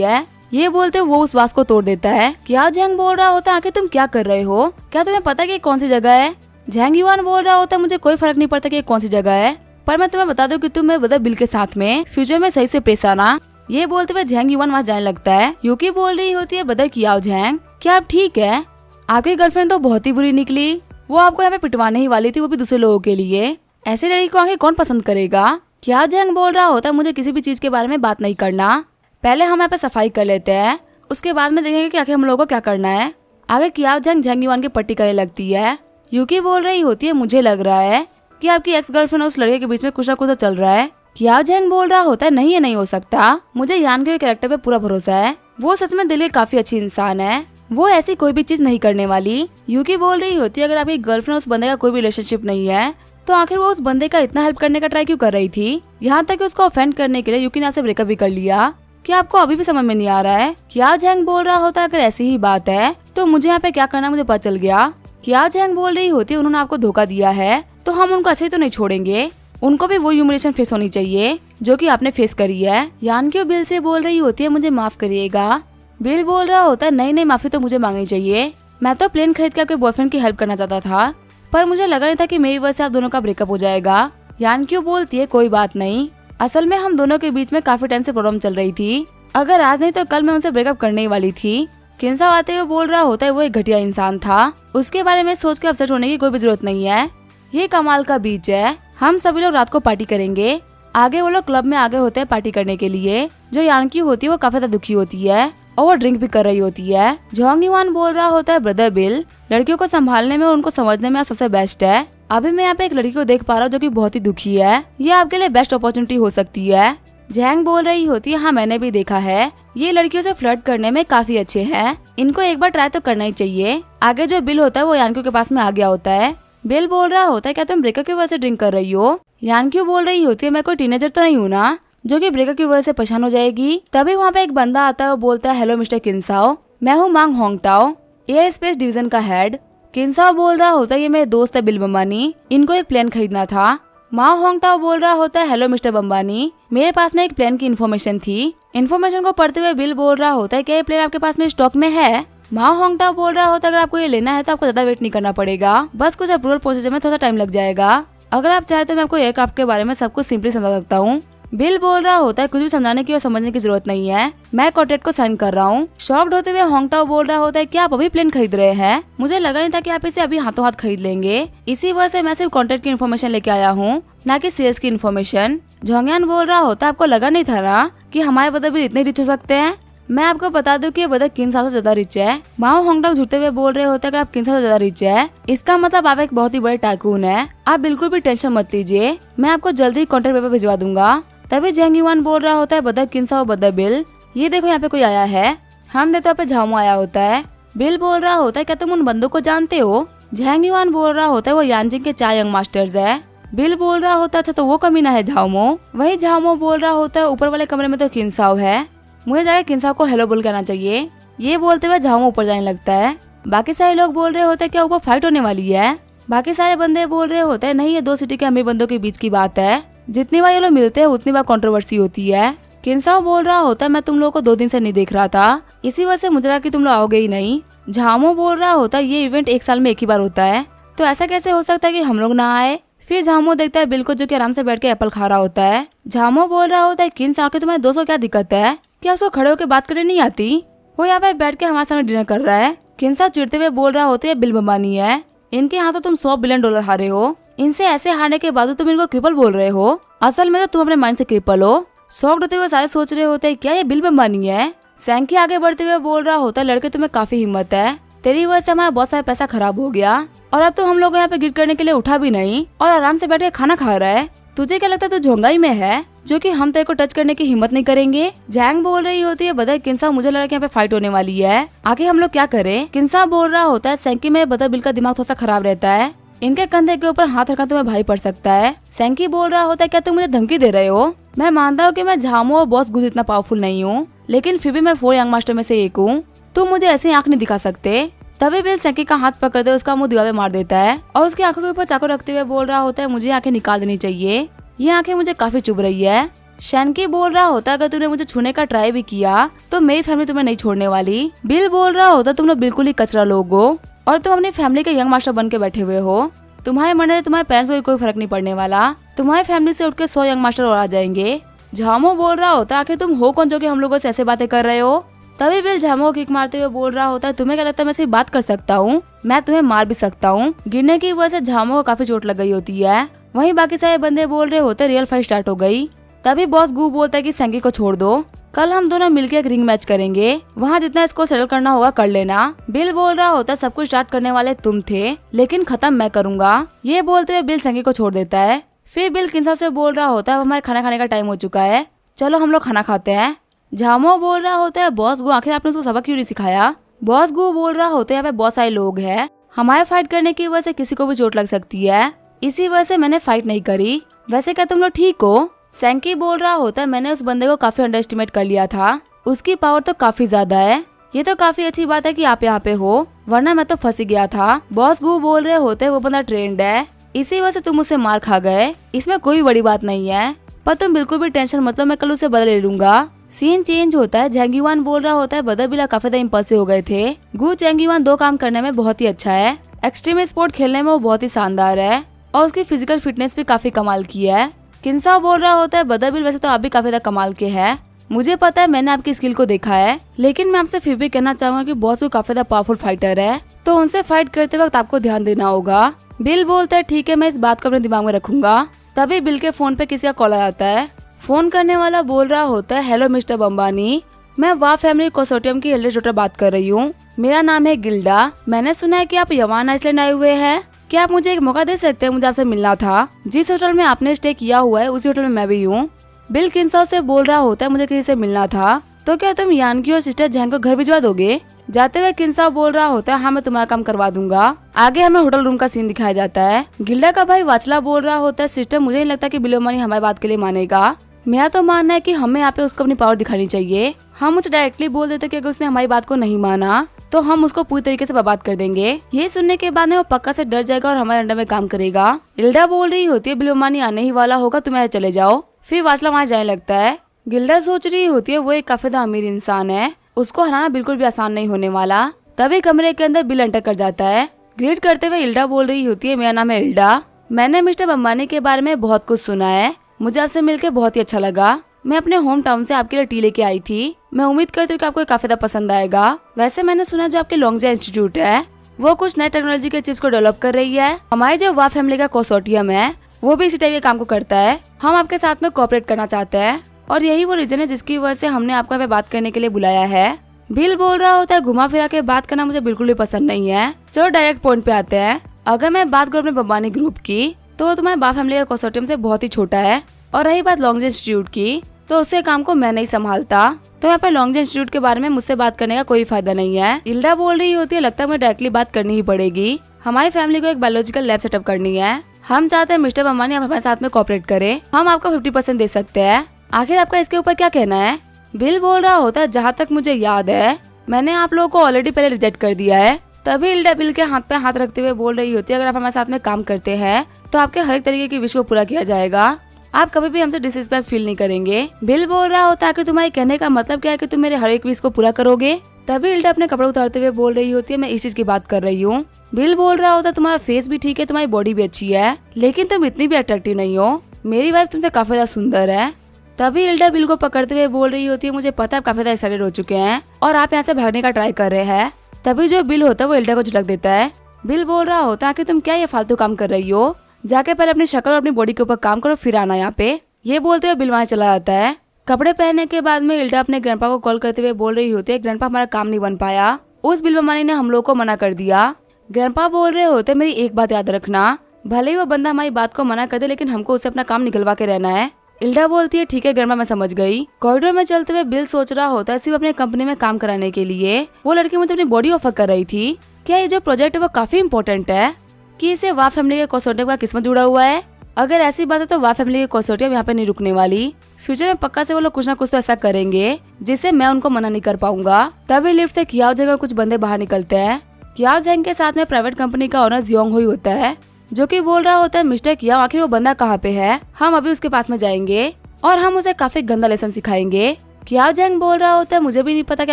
है। ये बोलते वो उस वास को तोड़ देता है। क्या जैंग बोल रहा होता है आखिर तुम क्या कर रहे हो, क्या तुम्हें पता है कि कौन सी जगह है। जैंग युआन बोल रहा होता है मुझे कोई फर्क नहीं पड़ता कि कौन सी जगह है, पर मैं तुम्हें बता दूं कि तुम मेरे ब्रदर बिल के साथ में फ्यूचर में सही से पेश आना। ये बोलते हुए जैंग युआन वहाँ जाने लगता है। यूकी बोल रही होती है ब्रदर कियाओ जैंग क्या आप ठीक है, आपकी गर्लफ्रेंड तो बहुत ही बुरी निकली, वो आपको यहाँ पे पिटवाने ही वाली थी, वो भी दूसरे लोगों के लिए, ऐसे लड़की को आगे कौन पसंद करेगा। क्या जैंग बोल रहा होता है मुझे किसी भी चीज के बारे में बात नहीं करना, पहले हम यहाँ पे सफाई कर लेते हैं उसके बाद में देखेंगे कि आखिर हम लोगों को क्या करना है। आगे कियाओ जैंग जैंग युआन की पट्टी करने लगती है। यूकी बोल रही होती है मुझे लग रहा है कि आपकी एक्स गर्लफ्रेंड और उस लड़के के बीच में कुछ ना कुछ तो चल रहा है। क्या जैंग बोल रहा होता है नहीं ये नहीं हो सकता, मुझे यान के कैरेक्टर पे पूरा भरोसा है, वो सच में दिल के काफी अच्छी इंसान है, वो ऐसी कोई भी चीज नहीं करने वाली। यूकी बोल रही होती है अगर आपकी गर्लफ्रेंड उस बंदे का कोई भी रिलेशनशिप नहीं है तो आखिर वो उस बंदे का इतना हेल्प करने का ट्राई क्यों कर रही थी, यहाँ तक कि उसको ऑफेंड करने के लिए यूकी ने आपसे ब्रेकअप भी कर लिया। क्या आपको अभी भी समझ में नहीं आ रहा है। क्या जैंग बोल रहा होता है अगर ऐसी ही बात है तो मुझे यहाँ पे क्या करना मुझे पता चल गया। क्या जैंग बोल रही होती है उन्होंने आपको धोखा दिया है तो हम उनको अच्छे तो नहीं छोड़ेंगे, उनको भी वो ह्यूमिलिएशन फेस होनी चाहिए जो कि आपने फेस करी है। यानकी बिल से बोल रही होती है मुझे माफ करिएगा। बिल बोल रहा होता है नहीं माफी तो मुझे मांगनी चाहिए, मैं तो प्लेन खरीद के आपके बॉयफ्रेंड की हेल्प करना चाहता था, पर मुझे लगा नहीं था कि मेरी वजह से आप दोनों का ब्रेकअप हो जाएगा। यानकी बोलती है कोई बात नहीं, असल में हम दोनों के बीच में काफी टाइम से प्रॉब्लम चल रही थी, अगर आज नहीं तो कल मैं उनसे ब्रेकअप करने ही वाली थी। किंसाओ आते हुए बोल रहा होता है वो एक घटिया इंसान था, उसके बारे में सोच के अपसेट होने की कोई भी जरूरत नहीं है, ये कमाल का बीच है, हम सभी लोग रात को पार्टी करेंगे। आगे वो लोग क्लब में आगे होते हैं पार्टी करने के लिए। जो यानकी होती है वो काफी ज्यादा दुखी होती है और वो ड्रिंक भी कर रही होती है। जॉन्ग युआन बोल रहा होता है ब्रदर बिल लड़कियों को संभालने में और उनको समझने में आप सबसे बेस्ट है, अभी मैं यहाँ पे एक लड़की को देख पा रहा हूँ जो कि बहुत ही दुखी है, ये आपके लिए बेस्ट अपॉर्चुनिटी हो सकती है। जैंग बोल रही होती है हाँ मैंने भी देखा है, ये लड़कियों से फ्लर्ट करने में काफी अच्छे हैं, इनको एक बार ट्राई तो करना ही चाहिए। आगे जो बिल होता है वो यानकी के पास में आ गया होता है। बिल बोल रहा होता है क्या तुम ब्रेकअप की वजह से ड्रिंक कर रही हो। यानकी बोल रही होती है मैं कोई टीनेजर तो नहीं हूँ ना जो कि ब्रेकअप की वजह से परेशान हो जाएगी। तभी वहाँ पे एक बंदा आता है और बोलता है हेलो मिस्टर किंसाओ, मैं हूँ मांग होंगटाओ, एयर स्पेस डिवीजन का हेड। किंसाओ बोल रहा होता है ये मेरे दोस्त है बिल बम्बानी, इनको एक प्लेन खरीदना था। माओ होंगटाओ बोल रहा होता है हेलो मिस्टर बम्बानी, मेरे पास में एक प्लेन की इन्फॉर्मेशन थी। इन्फॉर्मेशन को पढ़ते हुए बिल बोल रहा होता है क्या ये प्लेन आपके पास में स्टॉक में है। माओ होंगटाओ बोल रहा होता है अगर आपको ये लेना है तो आपको ज्यादा वेट नहीं करना पड़ेगा, बस कुछ अप्रूवल प्रोसीजर में थोड़ा टाइम लग जाएगा, अगर आप चाहे तो मैं आपको एयरक्राफ्ट के बारे में सब कुछ सिंपली समझा सकता हूँ। बिल बोल रहा होता है कुछ भी समझाने की और समझने की जरूरत नहीं है, मैं कॉन्ट्रैक्ट को साइन कर रहा हूँ। शॉक्ड होते हुए होंगटाओ बोल रहा होता है क्या आप अभी प्लेन खरीद रहे हैं? मुझे लगा नहीं था कि आप इसे अभी हाथों हाथ खरीद लेंगे, इसी वजह से मैं सिर्फ कॉन्ट्रैक्ट की इन्फॉर्मेशन लेके आया हूँ, ना कि सेल्स की इन्फॉर्मेशन। जोंगयान बोल रहा होता है आपको लगा नहीं था ना कि हमारे बदर भी इतने रिच हो सकते हैं? मैं आपको बता दूं कि ये बदर किन साल से ज्यादा रिच है। माओ होंगटाओ झूठते हुए बोल रहे होते हैं अगर आप किन साल से ज्यादा रिच है इसका मतलब आप एक बहुत ही बड़े टाइकून है। आप बिल्कुल भी टेंशन मत लीजिए, मैं आपको जल्दी कॉन्ट्रैक्ट पेपर भिजवा दूंगा। तभी जेंग युआन बोल रहा होता है बदर किन्सा और बदर बिल, ये देखो यहाँ पे कोई आया है। हम देखते पे झामो आया होता है। बिल बोल रहा होता है क्या तुम उन बंदों को जानते हो? जेंग युआन बोल रहा होता है वो यानजिंग के 4 यंग मास्टर्स है। बिल बोल रहा होता है अच्छा तो वो कमीना है झामो। वही झामो बोल रहा होता है ऊपर वाले कमरे में तो किन्साओ है, मुझे जाकर किन्साओ को हेलो बोल कहना चाहिए। ये बोलते हुए झामो ऊपर जाने लगता है। बाकी सारे लोग बोल रहे होते हैं क्या ऊपर फाइट होने वाली है? बाकी सारे बंदे बोल रहे होते हैं नहीं ये 2 सिटी के अमीर बंदों के बीच की बात है, जितनी बार ये लोग मिलते हैं उतनी बार कंट्रोवर्सी होती है। किन्साओ बोल रहा होता है मैं तुम लोगों को 2 दिन से नहीं देख रहा था, इसी वजह से मुझे लगा कि तुम लोग आओगे ही नहीं। झामो बोल रहा होता है ये इवेंट 1 साल में 1 ही बार होता है, तो ऐसा कैसे हो सकता है कि हम लोग ना आए? फिर झामो देखता है बिल को जो कि आराम से बैठ के एप्पल खा रहा होता है। झामो बोल रहा होता है किन्साओ के तुम्हारे दोस्तों क्या दिक्कत है, क्या उसको खड़े होकर बात करने नहीं आती? वो यहाँ पे बैठ के हमारे सामने डिनर कर रहा है। किन्साओ चिढ़ते हुए बोल रहा होता है बिल बम्बानी है, इनके यहाँ तो तुम $100 बिलियन हारे हो, इनसे ऐसे हारने के बाद तुम इनको क्रिपल बोल रहे हो, असल में तो तुम अपने माइंड से क्रिपल हो। शॉक्ड होते हुए सारे सोच रहे होते हैं क्या ये बिल बम्बानी है? सैंकी आगे बढ़ते हुए बोल रहा होता है लड़के तुम्हें काफी हिम्मत है, तेरी वजह से हमारा बहुत सारा पैसा खराब हो गया और अब तो हम लोग यहाँ पे गिफ्ट करने के लिए उठा भी नहीं और आराम से बैठ के खाना खा रहा है। तुझे क्या लगता है तू झोंगाई में है जो कि हम तेरे को टच करने की हिम्मत नहीं करेंगे? जैंग बोल रही होती है बदर किन्सा मुझे लगा कि यहाँ पे फाइट होने वाली है, आगे हम लोग क्या करें? किन्सा बोल रहा होता है सैंकी में बदर बिल का दिमाग थोड़ा सा खराब रहता है, इनके कंधे के ऊपर हाथ रखना तुम्हें भारी पड़ सकता है। सैंकी बोल रहा होता है क्या तुम मुझे धमकी दे रहे हो? मैं मानता हूँ कि मैं झामो और बॉस गुज इतना पावरफुल नहीं हूँ, लेकिन फिर भी मैं 4 यंग मास्टर में से एक हूँ, तुम मुझे ऐसे आँख नहीं दिखा सकते। तभी बिल सैंकी का हाथ पकड़ते उसका मुंह दीवार पे मार देता है और उसकी आंखों के ऊपर चाकू रखते हुए बोल रहा होता है मुझे आंखें निकाल देनी चाहिए, ये आंखें मुझे काफी चुभ रही है। शैनकी बोल रहा होता है अगर तूने मुझे छूने का ट्राई भी किया तो मेरी फैमिली तुम्हें नहीं छोड़ने वाली। बिल बोल रहा होता तुम लोग बिल्कुल ही कचरा लोग हो और तुम अपनी फैमिली के यंग मास्टर बन के बैठे हुए हो, तुम्हारे मरने से तुम्हारे पेरेंट्स को कोई फर्क नहीं पड़ने वाला, तुम्हारी फैमिली से उठ के 100 यंग मास्टर और आ जाएंगे। झामो बोल रहा होता आखिर तुम हो कौन जो कि हम लोगों से ऐसे बातें कर रहे हो? तभी बिल झामो को किक मारते हुए बोल रहा होता है तुम्हें क्या लगता है मैं सिर्फ बात कर सकता हूँ, मैं तुम्हें मार भी सकता हूँ। गिरने की वजह से झामो को काफी चोट लग गई होती है। वहीं बाकी सारे बंदे बोल रहे होते रियल फाइट स्टार्ट हो गई। तभी बॉस गू बोलता है कि सैंकी को छोड़ दो, कल हम दोनों मिलकर एक रिंग मैच करेंगे, वहाँ जितना इसको सेटल करना होगा कर लेना। बिल बोल रहा होता है सब कुछ स्टार्ट करने वाले तुम थे लेकिन खत्म मैं करूंगा। ये बोलते हुए बिल सैंकी को छोड़ देता है। फिर बिल किन्सा से बोल रहा होता है हमारे खाना खाने का टाइम हो चुका है, चलो हम लोग खाना खाते हैं। झामो बोल रहा होता है बॉस गु आखिर आपने उसको सबक क्यों नहीं सिखाया? बॉस गु बोल रहा होता है यहाँ पे बहुत सारे लोग हैं, हमारे फाइट करने की वजह से किसी को भी चोट लग सकती है, इसी वजह से मैंने फाइट नहीं करी। वैसे क्या तुम लोग ठीक हो? सैंकी बोल रहा होता है मैंने उस बंदे को काफी अंडर एस्टिमेट कर लिया था, उसकी पावर तो काफी ज्यादा है, ये तो काफी अच्छी बात है कि आप यहाँ पे हो, वरना मैं तो फंस गया था। बॉस गु बोल रहे होते वो बंदा ट्रेंड है, इसी वजह से तुम उससे मार खा गए, इसमें कोई बड़ी बात नहीं है, पर तुम बिल्कुल भी टेंशन मत लो, मैं कल उसे बदल ले लूंगा। सीन चेंज होता है। जेंग युआन बोल रहा होता है बदर बिला काफी ज्यादा इम्पल्सिव हो गए थे। गु जेंग युआन 2 काम करने में बहुत ही अच्छा है, एक्सट्रीम स्पोर्ट खेलने में वो बहुत ही शानदार है और उसकी फिजिकल फिटनेस भी काफी कमाल की है। किन्सा बोल रहा होता है बदर बिल वैसे तो आप भी काफी ज्यादा कमाल के हैं, मुझे पता है मैंने आपकी स्किल को देखा है, लेकिन मैं आपसे फिर भी कहना चाहूंगा कि बॉस को काफी ज्यादा पावरफुल फाइटर है, तो उनसे फाइट करते वक्त आपको ध्यान देना होगा। बिल बोलता है ठीक है मैं इस बात को अपने दिमाग में रखूंगा। तभी बिल के फोन पे किसी का कॉल आ जाता है। फोन करने वाला बोल रहा होता है हेलो मिस्टर बम्बानी, मैं वाह फैमिली कंसोर्टियम की एल्डर डॉटर बात कर रही हूँ, मेरा नाम है गिल्डा, मैंने सुना है कि आप यवान आइसलैंड आए हुए हैं, क्या आप मुझे एक मौका दे सकते हैं? मुझे आपसे मिलना था, जिस होटल में आपने स्टे किया हुआ है उसी होटल में मैं भी हूँ। बिल किन्साओ से बोल रहा होता है मुझे किसी से मिलना था, तो क्या तुम यानकी और सिस्टर जैंग को घर भिजवा दोगे? जाते हुए किन्साओ बोल रहा होता है हाँ मैं तुम्हारा काम करवा दूंगा। आगे हमें होटल रूम का सीन दिखाया जाता है। गिल्डा का भाई वाचला बोल रहा होता है सिस्टर मुझे नहीं लगता कि बिल बम्बानी हमारी बात के लिए मानेगा, मेरा तो मानना है कि हमें यहाँ पे उसको अपनी पावर दिखानी चाहिए, हम उसे डायरेक्टली बोल देते कि अगर उसने हमारी बात को नहीं माना तो हम उसको पूरी तरीके से बर्बाद कर देंगे। ये सुनने के बाद वो पक्का से डर जाएगा और हमारे अंडर में काम करेगा। इल्डा बोल रही होती है बिल बम्बानी आने ही वाला होगा, तुम्हें चले जाओ। फिर वाचला वहाँ जाने लगता है। गिल्डा सोच रही होती है वो एक काफी अमीर इंसान है, उसको हराना बिल्कुल भी आसान नहीं होने वाला। तभी कमरे के अंदर बिल एंटर कर जाता है। ग्रीट करते हुए इल्डा बोल रही होती है मेरा नाम है इल्डा, मैंने मिस्टर बम्बानी के बारे में बहुत कुछ सुना है, मुझे आपसे मिलकर बहुत ही अच्छा लगा। मैं अपने होम टाउन से आपके लिए टी लेके आई थी। मैं उम्मीद करती हूँ कि आपको काफी ज्यादा पसंद आएगा। वैसे मैंने सुना जो आपके लॉन्गजिया इंस्टीट्यूट है वो कुछ नए टेक्नोलॉजी के चिप्स को डेवलप कर रही है। हमारे जो वाह फैमिली का कंसोर्टियम है वो भी इसी टाइप के काम को करता है। हम आपके साथ में कोऑपरेट करना चाहते हैं और यही वो रीजन है जिसकी वजह से हमने आपको यहाँ पे बात करने के लिए बुलाया है। बिल बोल रहा होता है घुमा फिरा के बात करना मुझे बिल्कुल भी पसंद नहीं है। चलो डायरेक्ट पॉइंट पे आते हैं। अगर मैं बात करूँ अपने बब्बानी ग्रुप की तो तुम्हारे वाह फैमिली का कंसोर्टियम से बहुत ही छोटा है। और रही बात लॉन्गजिया इंस्टीट्यूट की तो उससे काम को मैं नहीं संभालता। तो यहाँ पे लॉन्गजिया इंस्टीट्यूट के बारे में मुझसे बात करने का कोई फायदा नहीं है। इल्डा बोल रही होती है लगता है मुझे डायरेक्टली बात करनी ही पड़ेगी। हमारी फैमिली को एक बायोलॉजिकल लैब सेटअप करनी है। हम चाहते हैं मिस्टर अंबानी आप हमारे साथ में कोऑपरेट करें। हम आपको 50% दे सकते हैं। आखिर आपका इसके ऊपर क्या कहना है? बिल बोल रहा होता है जहाँ तक मुझे याद है मैंने आप लोगों को ऑलरेडी पहले रिजेक्ट कर दिया है। तभी इल्डा बिल के हाथ पे हाथ रखते हुए बोल रही होती है अगर आप हमारे साथ में काम करते हैं तो आपके हर एक तरीके की विश को पूरा किया जाएगा। आप कभी भी हमसे डिसरिस्पेक्ट फील नहीं करेंगे। बिल बोल रहा होता है कि तुम्हारे कहने का मतलब क्या है कि तुम मेरे हर एक विश को पूरा करोगे। तभी इल्डा अपने कपड़े उतारते हुए बोल रही होती है मैं इस चीज की बात कर रही हूँ। बिल बोल रहा होता है तुम्हारा फेस भी ठीक है, तुम्हारी बॉडी भी अच्छी है, लेकिन तुम इतनी भी अट्रैक्टिव नहीं हो। मेरी वाइफ तुमसे काफी ज्यादा सुंदर है। तभी इल्डा बिल को पकड़ते हुए बोल रही होती है मुझे पता है आप काफी ज्यादा एक्साइटेड हो चुके हैं और आप यहाँ से भागने का ट्राई कर रहे हैं। तभी जो बिल होता है वो इल्डा को झटक देता है। बिल बोल रहा होता है कि तुम क्या ये फालतू काम कर रही हो, जाके पहले अपनी शक्ल और अपनी बॉडी के ऊपर काम करो फिर आना यहाँ पे। ये बोलते हुए बिल वहाँ चला जाता है। कपड़े पहनने के बाद में इल्डा अपने ग्रैंडपा को कॉल करते हुए बोल रही होती है ग्रैंडपा हमारा काम नहीं बन पाया, उस बिल बमानी ने हम लोग को मना कर दिया। ग्रैंडपा बोल रहे होते मेरी एक बात याद रखना, भले ही वो बंदा हमारी बात को मना कर दे लेकिन हमको उसे अपना काम निकलवा के रहना है। इल्डा बोलती है ठीक है ग्रैंडपा मैं समझ गई। कॉरिडोर में चलते हुए बिल सोच रहा होता है सिर्फ अपने कंपनी में काम कराने के लिए वो लड़की मुझे अपनी बॉडी ऑफर कर रही थी। क्या ये जो प्रोजेक्ट है वो काफी इम्पोर्टेंट है कि इसे वाह फैमिली के कंसोर्टियम का किस्मत जुड़ा हुआ है? अगर ऐसी बात है तो वाह फैमिली के कंसोर्टियम यहाँ पे नहीं रुकने वाली। फ्यूचर में पक्का से वो लोग कुछ ना कुछ तो ऐसा करेंगे जिससे मैं उनको मना नहीं कर पाऊंगा। तभी लिफ्ट से कियाओ जेंग और कुछ बंदे बाहर निकलते हैं। कियाओ जेंग के साथ में प्राइवेट कंपनी का ओनर जियोंग हुई होता है जो कि बोल रहा होता है मिस्टर कियाओ आखिर वो बंदा कहाँ पे है, हम अभी उसके पास में जाएंगे और हम उसे काफी गंदा लेसन सिखाएंगे। कियाओ जेंग बोल रहा होता है मुझे भी नहीं पता कि